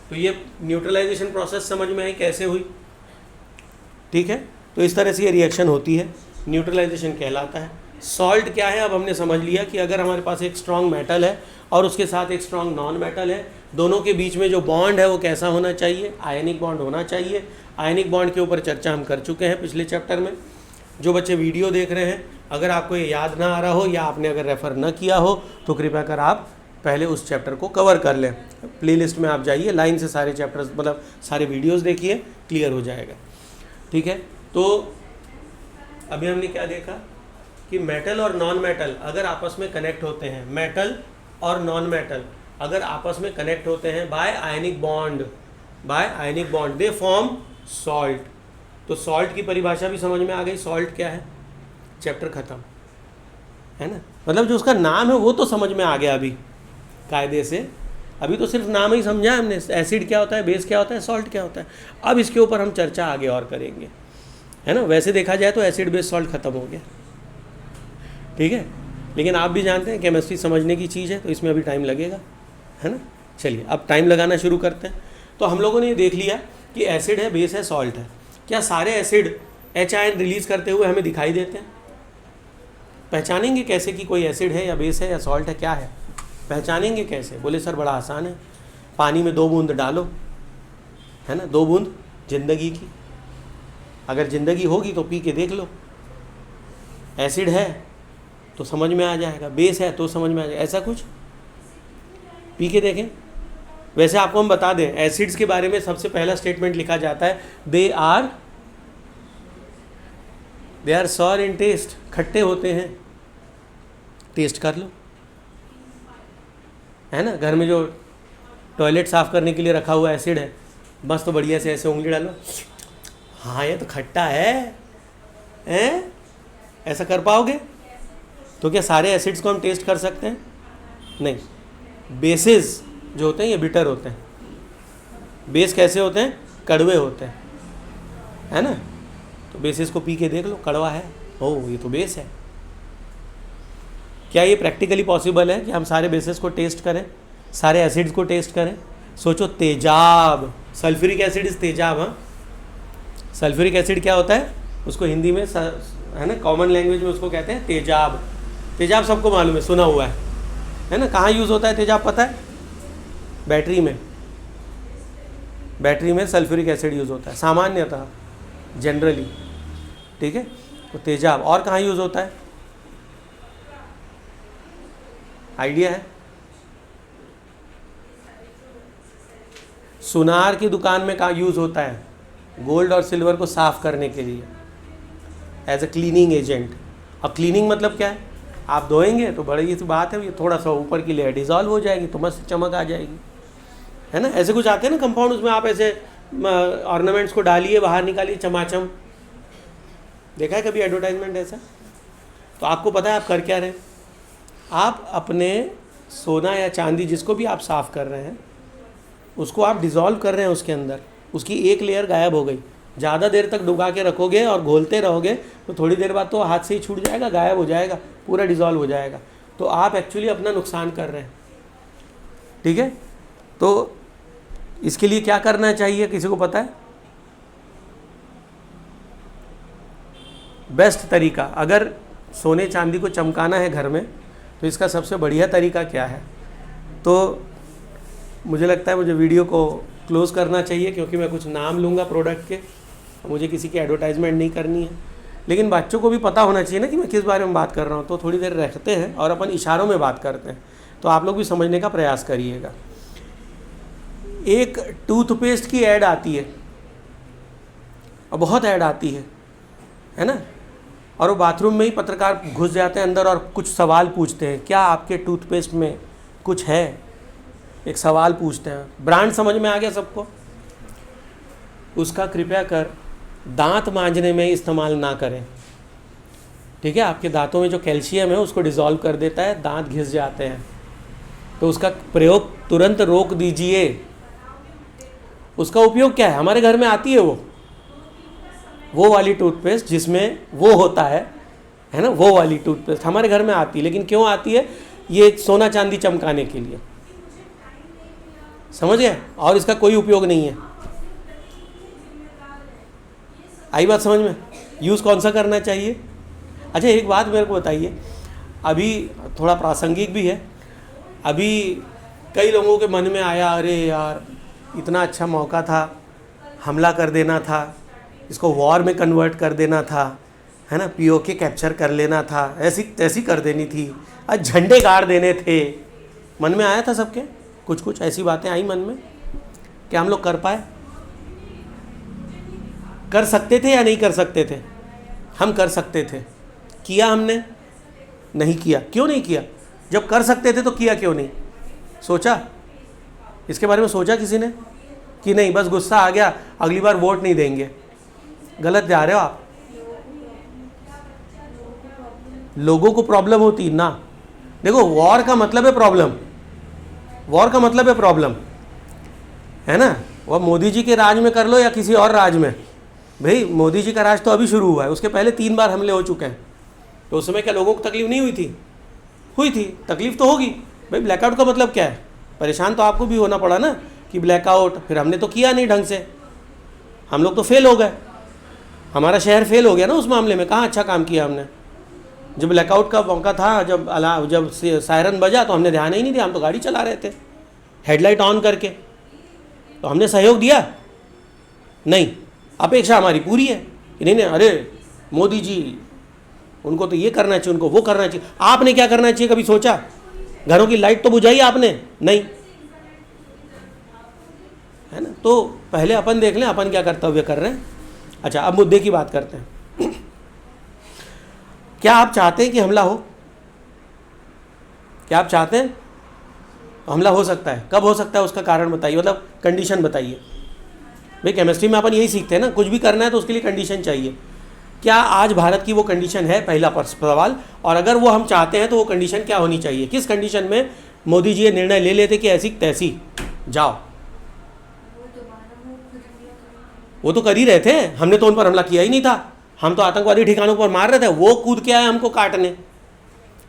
[SPEAKER 1] तो ये न्यूट्रलाइजेशन प्रोसेस समझ में आई कैसे हुई? ठीक है, तो इस तरह से ये रिएक्शन होती है, न्यूट्रलाइजेशन कहलाता है। सॉल्ट क्या है? अब हमने समझ लिया कि अगर हमारे पास एक स्ट्रॉन्ग मेटल है और उसके साथ एक स्ट्रॉन्ग नॉन मेटल है, दोनों के बीच में जो बॉन्ड है वो कैसा होना चाहिए? आयनिक बॉन्ड होना चाहिए। आयनिक बॉन्ड के ऊपर चर्चा हम कर चुके हैं पिछले चैप्टर में। जो बच्चे वीडियो देख रहे हैं, अगर आपको ये याद ना आ रहा हो या आपने अगर रेफ़र न किया हो तो कृपया कर आप पहले उस चैप्टर को कवर कर लें। प्लेलिस्ट में आप जाइए, लाइन से सारे चैप्टर्स मतलब सारे वीडियोस देखिए, क्लियर हो जाएगा। ठीक है, तो अभी हमने क्या देखा कि मेटल और नॉन मेटल अगर आपस में कनेक्ट होते हैं, मेटल और नॉन मेटल अगर आपस में कनेक्ट होते हैं by ionic bond, they form salt. तो सॉल्ट की परिभाषा भी समझ में आ गई। सॉल्ट क्या है? चैप्टर ख़त्म, है ना। मतलब जो उसका नाम है वो तो समझ में आ गया अभी कायदे से। अभी तो सिर्फ नाम ही समझा है हमने, एसिड क्या होता है, बेस क्या होता है, सॉल्ट क्या होता है। अब इसके ऊपर हम चर्चा आगे और करेंगे, है ना। वैसे देखा जाए तो एसिड बेस सॉल्ट ख़त्म हो गया, ठीक है। लेकिन आप भी जानते हैं केमिस्ट्री समझने की चीज़ है, तो इसमें अभी टाइम लगेगा, है ना। चलिए अब टाइम लगाना शुरू करते हैं। तो हम लोगों ने ये देख लिया कि एसिड है, बेस है, सॉल्ट है। क्या सारे एसिड H आयन रिलीज़ करते हुए हमें दिखाई देते हैं? पहचानेंगे कैसे कि कोई एसिड है या बेस है या सॉल्ट है, क्या है, पहचानेंगे कैसे? बोले सर बड़ा आसान है, पानी में 2 बूंद डालो, है ना, 2 बूंद जिंदगी की, अगर ज़िंदगी होगी तो पी के देख लो, एसिड है तो समझ में आ जाएगा, बेस है तो समझ में आ जाएगा, ऐसा कुछ पी के देखें। वैसे आपको हम बता दें, एसिड्स के बारे में सबसे पहला स्टेटमेंट लिखा जाता है, they are sour in taste, खट्टे होते हैं, टेस्ट कर लो, है ना। घर में जो टॉयलेट साफ़ करने के लिए रखा हुआ एसिड है, बस तो बढ़िया से ऐसे उंगली डालो, हाँ ये तो खट्टा है, हैं? ऐसा कर पाओगे? तो क्या सारे एसिड्स को हम टेस्ट कर सकते हैं? नहीं। बेसेस जो होते हैं ये बिटर होते हैं। बेस कैसे होते हैं? कड़वे होते हैं, है ना। तो बेसिस को पी के देख लो, कड़वा है, ओ ये तो बेस है। क्या ये प्रैक्टिकली पॉसिबल है कि हम सारे बेसिस को टेस्ट करें, सारे एसिड्स को टेस्ट करें? सोचो, तेजाब, सल्फ्यूरिक एसिड इज तेजाब। हाँ, सल्फ्यूरिक एसिड क्या होता है? उसको हिंदी में है ना, कॉमन लैंग्वेज में उसको कहते हैं तेजाब। तेजाब सबको मालूम है, सुना हुआ है ना। कहाँ यूज़ होता है तेजाब पता है? बैटरी में, बैटरी में सल्फ्यूरिक एसिड यूज़ होता है सामान्यतः, जनरली, ठीक है। तो तेजाब और कहाँ यूज़ होता है? आइडिया है? सुनार की दुकान में कहाँ यूज़ होता है? गोल्ड और सिल्वर को साफ़ करने के लिए, एज ए क्लीनिंग एजेंट। अब क्लीनिंग मतलब क्या है? आप धोएंगे तो बड़ी सी बात है, ये थोड़ा सा ऊपर की लेयर डिज़ोल्व हो जाएगी तो मस्त चमक आ जाएगी, है ना। ऐसे कुछ आते हैं ना कंपाउंड, उसमें आप ऐसे ऑर्नामेंट्स को डालिए, बाहर निकालिए, चमाचम। देखा है कभी एडवर्टाइजमेंट ऐसा? तो आपको पता है आप कर क्या रहे हैं? आप अपने सोना या चांदी जिसको भी आप साफ़ कर रहे हैं, उसको आप डिज़ोल्व कर रहे हैं उसके अंदर, उसकी एक लेयर गायब हो गई। ज़्यादा देर तक डुबा के रखोगे और घोलते रहोगे तो थोड़ी देर बाद तो हाथ से ही छूट जाएगा, गायब हो जाएगा, पूरा डिज़ोल्व हो जाएगा। तो आप एक्चुअली अपना नुकसान कर रहे हैं, ठीक है। तो इसके लिए क्या करना चाहिए, किसी को पता है? बेस्ट तरीका, अगर सोने चांदी को चमकाना है घर में, तो इसका सबसे बढ़िया तरीका क्या है? तो मुझे लगता है मुझे वीडियो को क्लोज़ करना चाहिए, क्योंकि मैं कुछ नाम लूँगा प्रोडक्ट के, मुझे किसी की एडवर्टाइजमेंट नहीं करनी है। लेकिन बच्चों को भी पता होना चाहिए ना कि मैं किस बारे में बात कर रहा हूँ। तो थोड़ी देर रखते हैं और अपन इशारों में बात करते हैं, तो आप लोग भी समझने का प्रयास करिएगा। एक टूथपेस्ट की ऐड आती है, और बहुत ऐड आती है ना। और वो बाथरूम में ही पत्रकार घुस जाते हैं अंदर और कुछ सवाल पूछते हैं, क्या आपके टूथपेस्ट में कुछ है? एक सवाल पूछते हैं। ब्रांड समझ में आ गया सबको? उसका कृपया कर दांत मांजने में इस्तेमाल ना करें, ठीक है। आपके दांतों में जो कैल्शियम है उसको डिज़ोल्व कर देता है, दांत घिस जाते हैं, तो उसका प्रयोग तुरंत रोक दीजिए। उसका उपयोग क्या है? हमारे घर में आती है वो वाली टूथपेस्ट जिसमें वो होता है ना, वो वाली टूथपेस्ट हमारे घर में आती है। लेकिन क्यों आती है? ये सोना चांदी चमकाने के लिए, समझ गए? और इसका कोई उपयोग नहीं है। आई बात समझ में? यूज़ कौन सा करना चाहिए? अच्छा एक बात मेरे को बताइए, अभी थोड़ा प्रासंगिक भी है। अभी कई लोगों के मन में आया, अरे यार इतना अच्छा मौका था, हमला कर देना था, इसको वॉर में कन्वर्ट कर देना था, है ना, पीओके कैप्चर कर लेना था, ऐसी तैसी कर देनी थी, आज झंडे गाड़ देने थे। मन में आया था सबके, कुछ कुछ ऐसी बातें आई मन में। क्या हम लोग कर पाए? कर सकते थे या नहीं कर सकते थे? हम कर सकते थे। किया हमने? नहीं किया। क्यों नहीं किया? जब कर सकते थे तो किया क्यों नहीं? सोचा? इसके बारे में सोचा किसी ने? कि नहीं, बस गुस्सा आ गया, अगली बार वोट नहीं देंगे। गलत जा रहे हो आप। लोगों को प्रॉब्लम होती ना। देखो, वॉर का मतलब है प्रॉब्लम, वॉर का मतलब है प्रॉब्लम, है ना। वह मोदी जी के राज में कर लो या किसी और राज में, भाई मोदी जी का राज तो अभी शुरू हुआ है, उसके पहले 3 बार हमले हो चुके हैं। तो उस समय क्या लोगों को तकलीफ नहीं हुई थी? हुई थी, तकलीफ तो होगी भाई। ब्लैकआउट का मतलब क्या है? परेशान तो आपको भी होना पड़ा ना कि ब्लैकआउट, फिर हमने तो किया नहीं ढंग से, हम लोग तो फेल हो गए, हमारा शहर फेल हो गया ना उस मामले में। कहाँ अच्छा काम किया हमने? जब ब्लैकआउट का मौका था, जब सायरन बजा तो हमने ध्यान ही नहीं दिया, हम तो गाड़ी चला रहे थे हेडलाइट ऑन करके। तो हमने सहयोग दिया नहीं। अपेक्षा हमारी पूरी है कि नहीं नहीं, अरे मोदी जी उनको तो ये करना चाहिए, उनको वो करना चाहिए। आपने क्या करना चाहिए कभी सोचा? घरों की लाइट तो बुझाई आपने नहीं, है ना। तो पहले अपन देख लें अपन क्या कर्तव्य कर रहे हैं। अच्छा, अब मुद्दे की बात करते हैं। क्या आप चाहते हैं कि हमला हो? क्या आप चाहते हैं? हमला हो सकता है, कब हो सकता है उसका कारण बताइए, मतलब कंडीशन बताइए। भाई केमिस्ट्री में अपन यही सीखते हैं ना, कुछ भी करना है तो उसके लिए कंडीशन चाहिए। क्या आज भारत की वो कंडीशन है, पहला सवाल। और अगर वो हम चाहते हैं तो वो कंडीशन क्या होनी चाहिए? किस कंडीशन में मोदी जी ये निर्णय ले लेते कि ऐसी तैसी जाओ? वो तो कर ही रहे थे, हमने तो उन पर हमला किया ही नहीं था। हम तो आतंकवादी ठिकानों पर मार रहे थे, वो कूद के आए हमको काटने।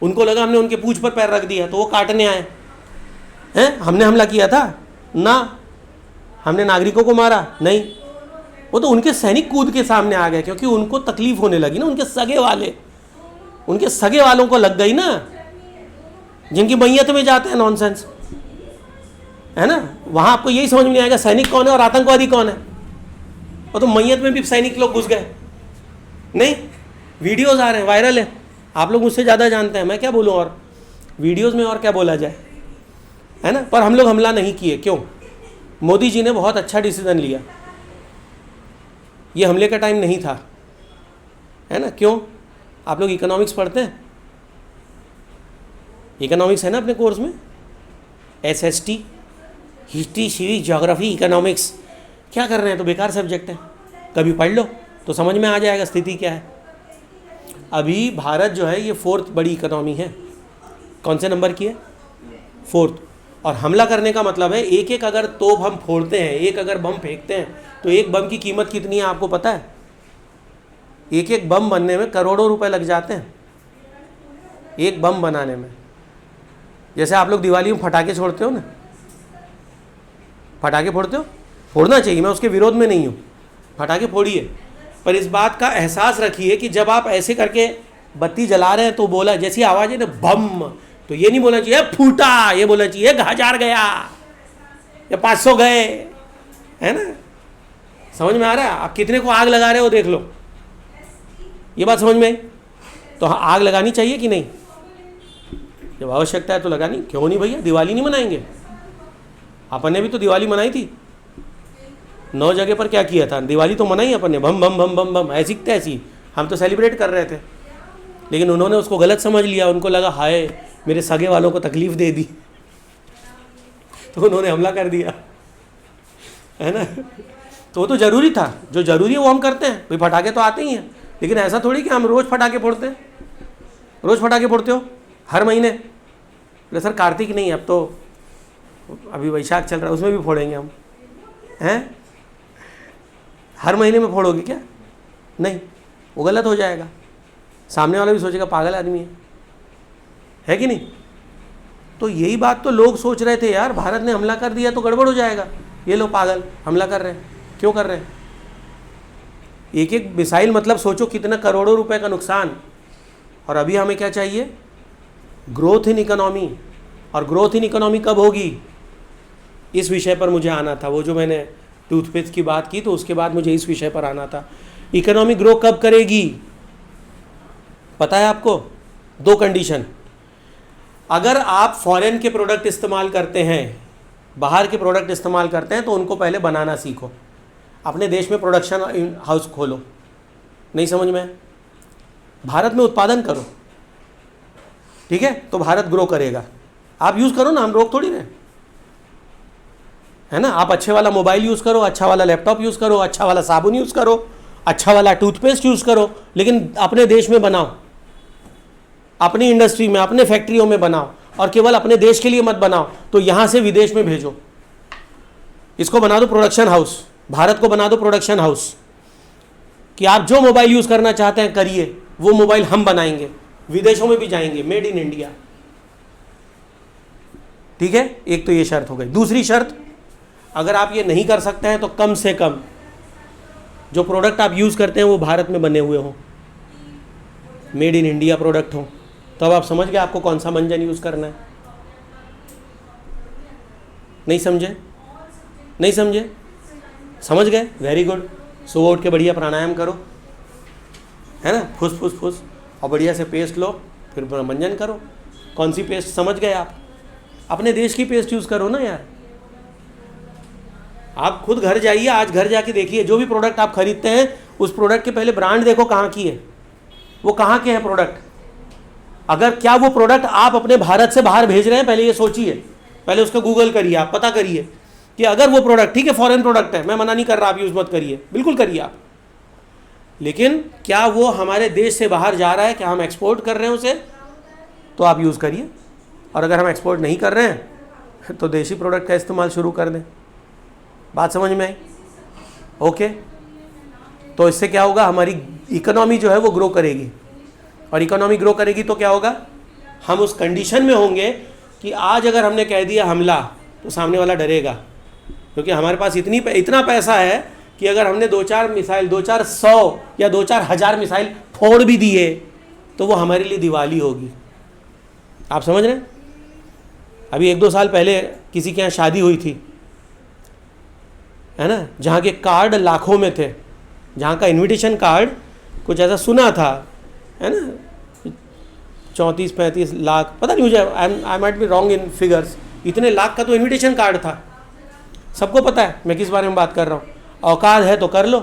[SPEAKER 1] उनको लगा हमने उनके पूंछ पर पैर रख दिया तो वो काटने आए हैं। हमने हमला किया था ना, हमने नागरिकों को मारा नहीं। वो तो उनके सैनिक कूद के सामने आ गए क्योंकि उनको तकलीफ होने लगी ना। उनके सगे वालों को लग गई ना, जिनकी मैयत में जाते हैं नॉनसेंस, है ना। वहां आपको यही समझ में नहीं आएगा सैनिक कौन है और आतंकवादी कौन है। और तो मैयत में भी सैनिक लोग घुस गए नहीं। वीडियोस आ रहे हैं, वायरल है, आप लोग मुझसे ज़्यादा जानते हैं, मैं क्या बोलूँ। और वीडियोस में और क्या बोला जाए, है ना। पर हम लोग हमला नहीं किए, क्यों? मोदी जी ने बहुत अच्छा डिसीजन लिया, ये हमले का टाइम नहीं था, है ना। क्यों? आप लोग इकोनॉमिक्स पढ़ते हैं, इकोनॉमिक्स है ना अपने कोर्स में, SST, history, civics, geography, economics. क्या कर रहे हैं? तो बेकार सब्जेक्ट है, कभी पढ़ लो तो समझ में आ जाएगा स्थिति क्या है। अभी भारत जो है ये 4th बड़ी इकोनॉमी है। कौन से नंबर की है? 4th। और हमला करने का मतलब है एक एक अगर तोप हम फोड़ते हैं, एक अगर बम फेंकते हैं तो एक बम की कीमत कितनी है आपको पता है? एक एक बम बनने में करोड़ों रुपए लग जाते हैं, एक बम बनाने में। जैसे आप लोग दिवाली में पटाखे छोड़ते हो ना, पटाखे फोड़ते हो, फोड़ना चाहिए, मैं उसके विरोध में नहीं हूँ, पटाखे फोड़िए। पर इस बात का एहसास रखिए कि जब आप ऐसे करके बत्ती जला रहे हैं तो बोला जैसी आवाज़ है ना बम, तो ये नहीं बोलना चाहिए फूटा, ये बोलना चाहिए 1000 गया या 500 गए, है ना। समझ में आ रहा है? आप कितने को आग लगा रहे हो देख लो, ये बात समझ में आई? तो आग लगानी चाहिए कि नहीं? जब आवश्यकता है तो लगानी, क्यों नहीं भैया? दिवाली नहीं मनाएंगे? अपन ने भी तो दिवाली मनाई थी, 9 जगह पर क्या किया था, दिवाली तो मनाई अपन ने, बम बम बम बम बम, ऐसी तैसी हम तो सेलिब्रेट कर रहे थे। लेकिन उन्होंने उसको गलत समझ लिया, उनको लगा हाय मेरे सगे वालों को तकलीफ दे दी, तो उन्होंने हमला कर दिया, है ना। तो वो तो ज़रूरी था, जो ज़रूरी है वो हम करते हैं। भाई पटाखे तो आते ही हैं, लेकिन ऐसा थोड़ी कि हम रोज़ पटाखे फोड़ते हैं। रोज़ पटाखे फोड़ते हो हर महीने? बोले सर कार्तिक नहीं, अब तो अभी वैशाख चल रहा है, उसमें भी फोड़ेंगे हम, हैं? हर महीने में फोड़ोगे क्या? नहीं, वो गलत हो जाएगा, सामने वाला भी सोचेगा पागल आदमी है कि नहीं। तो यही बात तो लोग सोच रहे थे यार, भारत ने हमला कर दिया तो गड़बड़ हो जाएगा, ये लोग पागल हमला कर रहे हैं, क्यों कर रहे हैं? एक एक मिसाइल मतलब सोचो कितना करोड़ों रुपए का नुकसान। और अभी हमें क्या चाहिए? Growth in economy. और ग्रोथ इन इकोनॉमी कब होगी? इस विषय पर मुझे आना था, वो जो मैंने टूथपेस्ट की बात की तो उसके बाद मुझे इस विषय पर आना था। इकोनॉमी ग्रो कब करेगी पता है आपको? 2 कंडीशन। अगर आप फॉरेन के प्रोडक्ट इस्तेमाल करते हैं, बाहर के प्रोडक्ट इस्तेमाल करते हैं, तो उनको पहले बनाना सीखो, अपने देश में प्रोडक्शन हाउस खोलो। नहीं समझ में? भारत में उत्पादन करो, ठीक है, तो भारत ग्रो करेगा। आप यूज़ करो ना, हम रोक थोड़ी रहे, है ना। आप अच्छे वाला मोबाइल यूज़ करो, अच्छा वाला लैपटॉप यूज़ करो, अच्छा वाला साबुन यूज़ करो, अच्छा वाला टूथपेस्ट यूज़ करो, लेकिन अपने देश में बनाओ, अपनी इंडस्ट्री में, अपने फैक्ट्रियों में बनाओ, और केवल अपने देश के लिए मत बनाओ, तो यहाँ से विदेश में भेजो। इसको बना दो प्रोडक्शन हाउस, भारत को बना दो प्रोडक्शन हाउस, कि आप जो मोबाइल यूज़ करना चाहते हैं करिए, वो मोबाइल हम बनाएंगे, विदेशों में भी जाएंगे, मेड इन इंडिया। ठीक है, एक तो ये शर्त हो गई। दूसरी शर्त, अगर आप ये नहीं कर सकते हैं तो कम से कम जो प्रोडक्ट आप यूज़ करते हैं वो भारत में बने हुए हों। मेड इन इंडिया प्रोडक्ट हो, तो अब आप समझ गए आपको कौन सा मंजन यूज़ करना है। नहीं समझे? नहीं समझे? समझ गए? Very good. सुबह उठ के बढ़िया प्राणायाम करो, है ना, फुस फुस फुस, और बढ़िया से पेस्ट लो, फिर मंजन करो। कौन सी पेस्ट समझ गए आप? अपने देश की पेस्ट यूज़ करो ना यार। आप खुद घर जाइए, आज घर जाके देखिए, जो भी प्रोडक्ट आप खरीदते हैं उस प्रोडक्ट के पहले ब्रांड देखो कहाँ की है, वो कहाँ के है प्रोडक्ट। अगर क्या वो प्रोडक्ट आप अपने भारत से बाहर भेज रहे हैं, पहले ये सोचिए, पहले उसका गूगल करिए, आप पता करिए कि अगर वो प्रोडक्ट, ठीक है फॉरेन प्रोडक्ट है, मैं मना नहीं कर रहा, आप यूज़ मत करिए, बिल्कुल करिए आप, लेकिन क्या वो हमारे देश से बाहर जा रहा है, क्या हम एक्सपोर्ट कर रहे हैं उसे, तो आप यूज़ करिए। और अगर हम एक्सपोर्ट नहीं कर रहे हैं तो देशी प्रोडक्ट का इस्तेमाल शुरू कर दें। बात समझ में आई? ओके। तो इससे क्या होगा, हमारी इकोनॉमी जो है वो ग्रो करेगी, और इकोनॉमी ग्रो करेगी तो क्या होगा, हम उस कंडीशन में होंगे कि आज अगर हमने कह दिया हमला, तो सामने वाला डरेगा, क्योंकि हमारे पास इतना पैसा है कि अगर हमने 2-4 मिसाइल, 2-400 या 2-4 मिसाइल फोड़ भी दिए तो वो हमारे लिए दिवाली होगी। आप समझ रहे हैं? अभी 1-2 साल पहले किसी के यहाँ शादी हुई थी, है ना, जहाँ के कार्ड लाखों में थे, जहाँ का इनविटेशन कार्ड कुछ ऐसा सुना था, है ना, 34-35 लाख, पता नहीं मुझे, I might be wrong in figures, इतने लाख का तो इनविटेशन कार्ड था। सबको पता है मैं किस बारे में बात कर रहा हूँ। औकात है तो कर लो।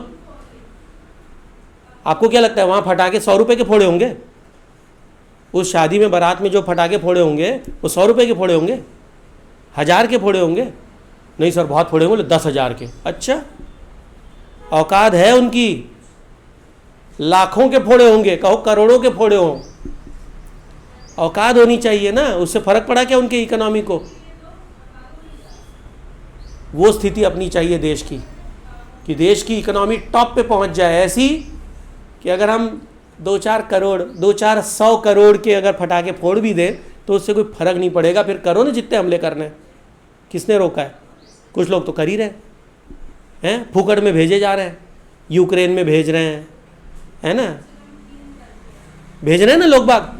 [SPEAKER 1] आपको क्या लगता है वहाँ फटाके 100 रुपये के फोड़े होंगे? उस शादी में बारात में जो फटाके फोड़े होंगे वो 100 रुपये के फोड़े होंगे, 1000 के फोड़े होंगे? नहीं सर बहुत फोड़े होंगे, 10,000 के। अच्छा, औकात है उनकी, लाखों के फोड़े होंगे, कहो करोड़ों के फोड़े हों, औकात होनी चाहिए ना। उससे फर्क पड़ा क्या उनके इकोनॉमी को? वो स्थिति अपनी चाहिए देश की, कि देश की इकोनॉमी टॉप पे पहुंच जाए, ऐसी कि अगर हम 2-4 करोड़, 2-400 करोड़ के अगर फटाके फोड़ भी दें तो उससे कोई फर्क नहीं पड़ेगा। फिर करो ना जितने हमले करने, किसने रोका है? कुछ लोग तो कर ही रहे हैं, फुकड़ में भेजे जा रहे हैं, यूक्रेन में भेज रहे हैं, है ना, भेज रहे हैं ना लोग बाग,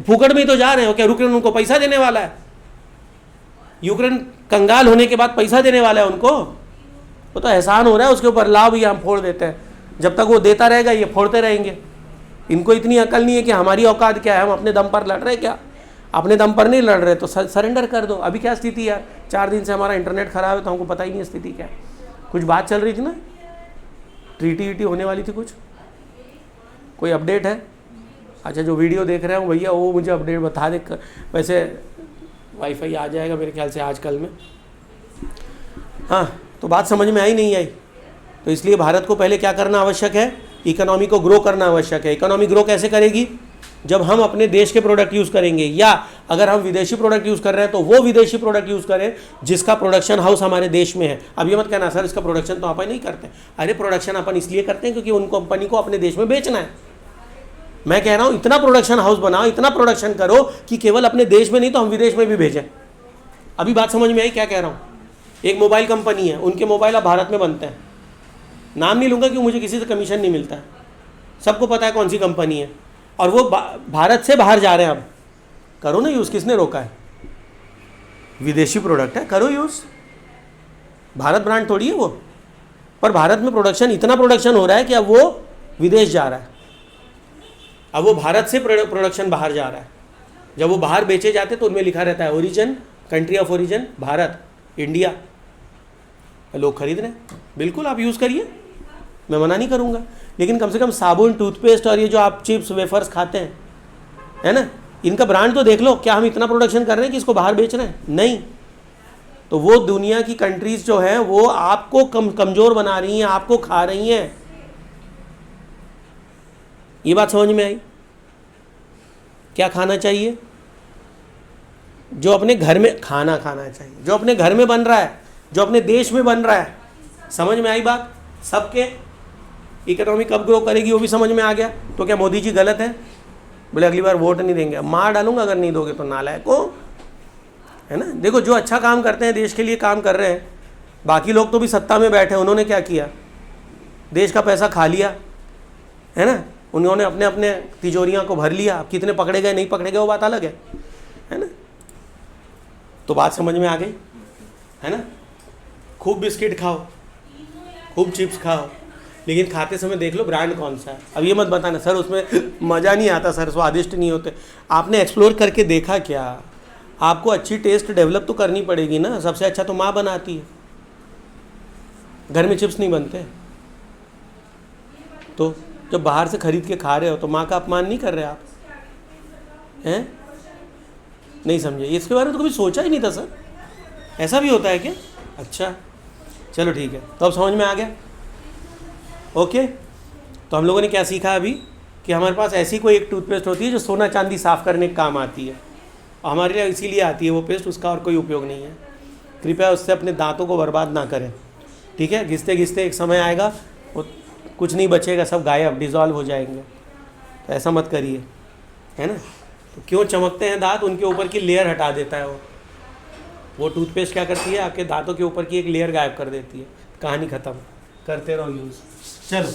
[SPEAKER 1] फुकड़ में ही तो जा रहे हैं। क्या यूक्रेन उनको पैसा देने वाला है? यूक्रेन कंगाल होने के बाद पैसा देने वाला है उनको? वो तो एहसान हो रहा है उसके ऊपर, लाओ भैया हम फोड़ देते हैं। जब तक वो देता रहेगा ये फोड़ते रहेंगे। इनको इतनी अकल नहीं है कि हमारी औकात क्या है, हम अपने दम पर लड़ रहे क्या? अपने दम पर नहीं लड़ रहे तो सरेंडर कर दो। अभी क्या स्थिति है, 4 दिन से हमारा इंटरनेट ख़राब है तो हमको पता ही नहीं है स्थिति क्या है। कुछ बात चल रही थी ना, ट्रीटी होने वाली थी, कुछ कोई अपडेट है? अच्छा, जो वीडियो देख रहे हो भैया वो मुझे अपडेट बता दे। वैसे वाईफाई आ जाएगा मेरे ख्याल से आजकल में। हाँ, तो बात समझ में आई नहीं आई? तो इसलिए भारत को पहले क्या करना आवश्यक है, इकोनॉमी को ग्रो करना आवश्यक है। इकोनॉमी ग्रो कैसे करेगी? जब हम अपने देश के प्रोडक्ट यूज़ करेंगे, या अगर हम विदेशी प्रोडक्ट यूज़ कर रहे हैं तो वो विदेशी प्रोडक्ट यूज़ करें जिसका प्रोडक्शन हाउस हमारे देश में है। अब ये मत कहना सर इसका प्रोडक्शन तो अपन नहीं करते। अरे प्रोडक्शन अपन इसलिए करते हैं क्योंकि उन कंपनी को अपने देश में बेचना है। मैं कह रहा हूँ इतना प्रोडक्शन हाउस बनाओ, इतना प्रोडक्शन करो कि केवल अपने देश में नहीं तो हम विदेश में भी भेजें। अभी बात समझ में आई क्या कह रहा हूँ? एक मोबाइल कंपनी है, उनके मोबाइल अब भारत में बनते हैं। नाम नहीं लूँगा क्योंकि मुझे किसी से कमीशन नहीं मिलता है, सबको पता है कौन सी कंपनी है, और वो भारत से बाहर जा रहे हैं। अब करो ना यूज़, किसने रोका है? विदेशी प्रोडक्ट है, करो यूज़, भारत ब्रांड थोड़ी है वो। पर भारत में प्रोडक्शन, इतना प्रोडक्शन हो रहा है कि अब वो विदेश जा रहा है, अब वो भारत से प्रोडक्शन बाहर जा रहा है। जब वो बाहर बेचे जाते तो उनमें लिखा रहता है origin, country of origin Bharat, India. लोग खरीद रहे हैं, बिल्कुल आप यूज़ करिए, मैं मना नहीं करूँगा, लेकिन कम से कम साबुन, टूथपेस्ट और ये जो आप चिप्स वेफर्स खाते हैं, है ना, इनका ब्रांड तो देख लो। क्या हम इतना प्रोडक्शन कर रहे हैं कि इसको बाहर बेच रहे हैं? नहीं। तो वो दुनिया की कंट्रीज़ जो हैं वो आपको कमज़ोर बना रही हैं, आपको खा रही हैं। ये बात समझ में आई? क्या खाना चाहिए? जो अपने घर में खाना चाहिए, जो अपने घर में बन रहा है, जो अपने देश में बन रहा है। समझ में आई बात? सबके इकोनॉमी कब ग्रो करेगी वो भी समझ में आ गया। तो क्या मोदी जी गलत है? बोले अगली बार वोट नहीं देंगे, मार डालूंगा अगर नहीं दोगे तो, नालायक हो, है ना। देखो जो अच्छा काम करते हैं, देश के लिए काम कर रहे हैं, बाकी लोग तो भी सत्ता में बैठे, उन्होंने क्या किया? देश का पैसा खा लिया, है ना। उन्होंने अपने अपने तिजोरियाँ को भर लिया, अब कितने पकड़े गए नहीं पकड़े गए वो बात अलग है ना। तो बात समझ में आ गई है ना। खूब बिस्किट खाओ, खूब चिप्स खाओ, लेकिन खाते समय देख लो ब्रांड कौन सा है। अब ये मत बताना सर उसमें मज़ा नहीं आता, सर स्वादिष्ट नहीं होते। आपने एक्सप्लोर करके देखा क्या? आपको अच्छी टेस्ट डेवलप तो करनी पड़ेगी ना। सबसे अच्छा तो माँ बनाती है, घर में चिप्स नहीं बनते। तो जब बाहर से खरीद के खा रहे हो तो माँ का अपमान नहीं कर रहे आप हैं? नहीं समझे? इसके बारे में तो कभी सोचा ही नहीं था सर, ऐसा भी होता है क्या? अच्छा चलो ठीक है, तो अब समझ में आ गया। ओके, तो हम लोगों ने क्या सीखा अभी कि हमारे पास ऐसी कोई एक टूथपेस्ट होती है जो सोना चांदी साफ़ करने के काम आती है, और हमारे लिए इसीलिए आती है वो पेस्ट, उसका और कोई उपयोग नहीं है। कृपया उससे अपने दांतों को बर्बाद ना करें, ठीक है। घिसते घिसते एक समय आएगा वो कुछ नहीं बचेगा, सब गायब, डिज़ोल्व हो जाएंगे। तो ऐसा मत करिए, है ना। तो क्यों चमकते हैं दांत? उनके ऊपर की लेयर हटा देता है वो टूथपेस्ट क्या करती है, आपके दांतों के ऊपर की एक लेयर गायब कर देती है। कहानी ख़त्म, करते रहो यूज़। चलो,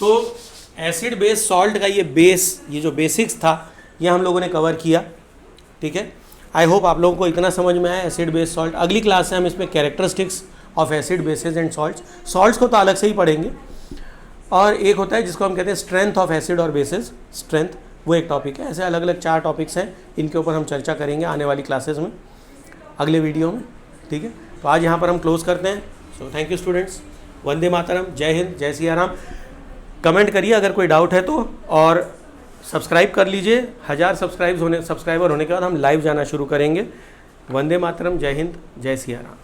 [SPEAKER 1] तो एसिड बेस सॉल्ट का ये जो बेसिक्स था ये हम लोगों ने कवर किया, ठीक है। आई होप आप लोगों को इतना समझ में आया एसिड बेस सॉल्ट। अगली क्लास से हम इसमें characteristics of acid basis and salts को तो अलग से ही पढ़ेंगे, और एक होता है जिसको हम कहते हैं स्ट्रेंथ ऑफ एसिड और बेसिस, स्ट्रेंथ, वो एक टॉपिक है। ऐसे अलग अलग 4 टॉपिक्स हैं, इनके ऊपर हम चर्चा करेंगे आने वाली क्लासेस में, अगले वीडियो में, ठीक है। तो आज यहाँ पर हम क्लोज करते हैं। So thank you students, Vande Mataram, जय हिंद, जय सिया राम। कमेंट करिए अगर कोई डाउट है तो, और सब्सक्राइब कर लीजिए। 1000 सब्सक्राइबर होने के बाद हम लाइव जाना शुरू करेंगे। वंदे मातरम, जय हिंद, जय सिया राम।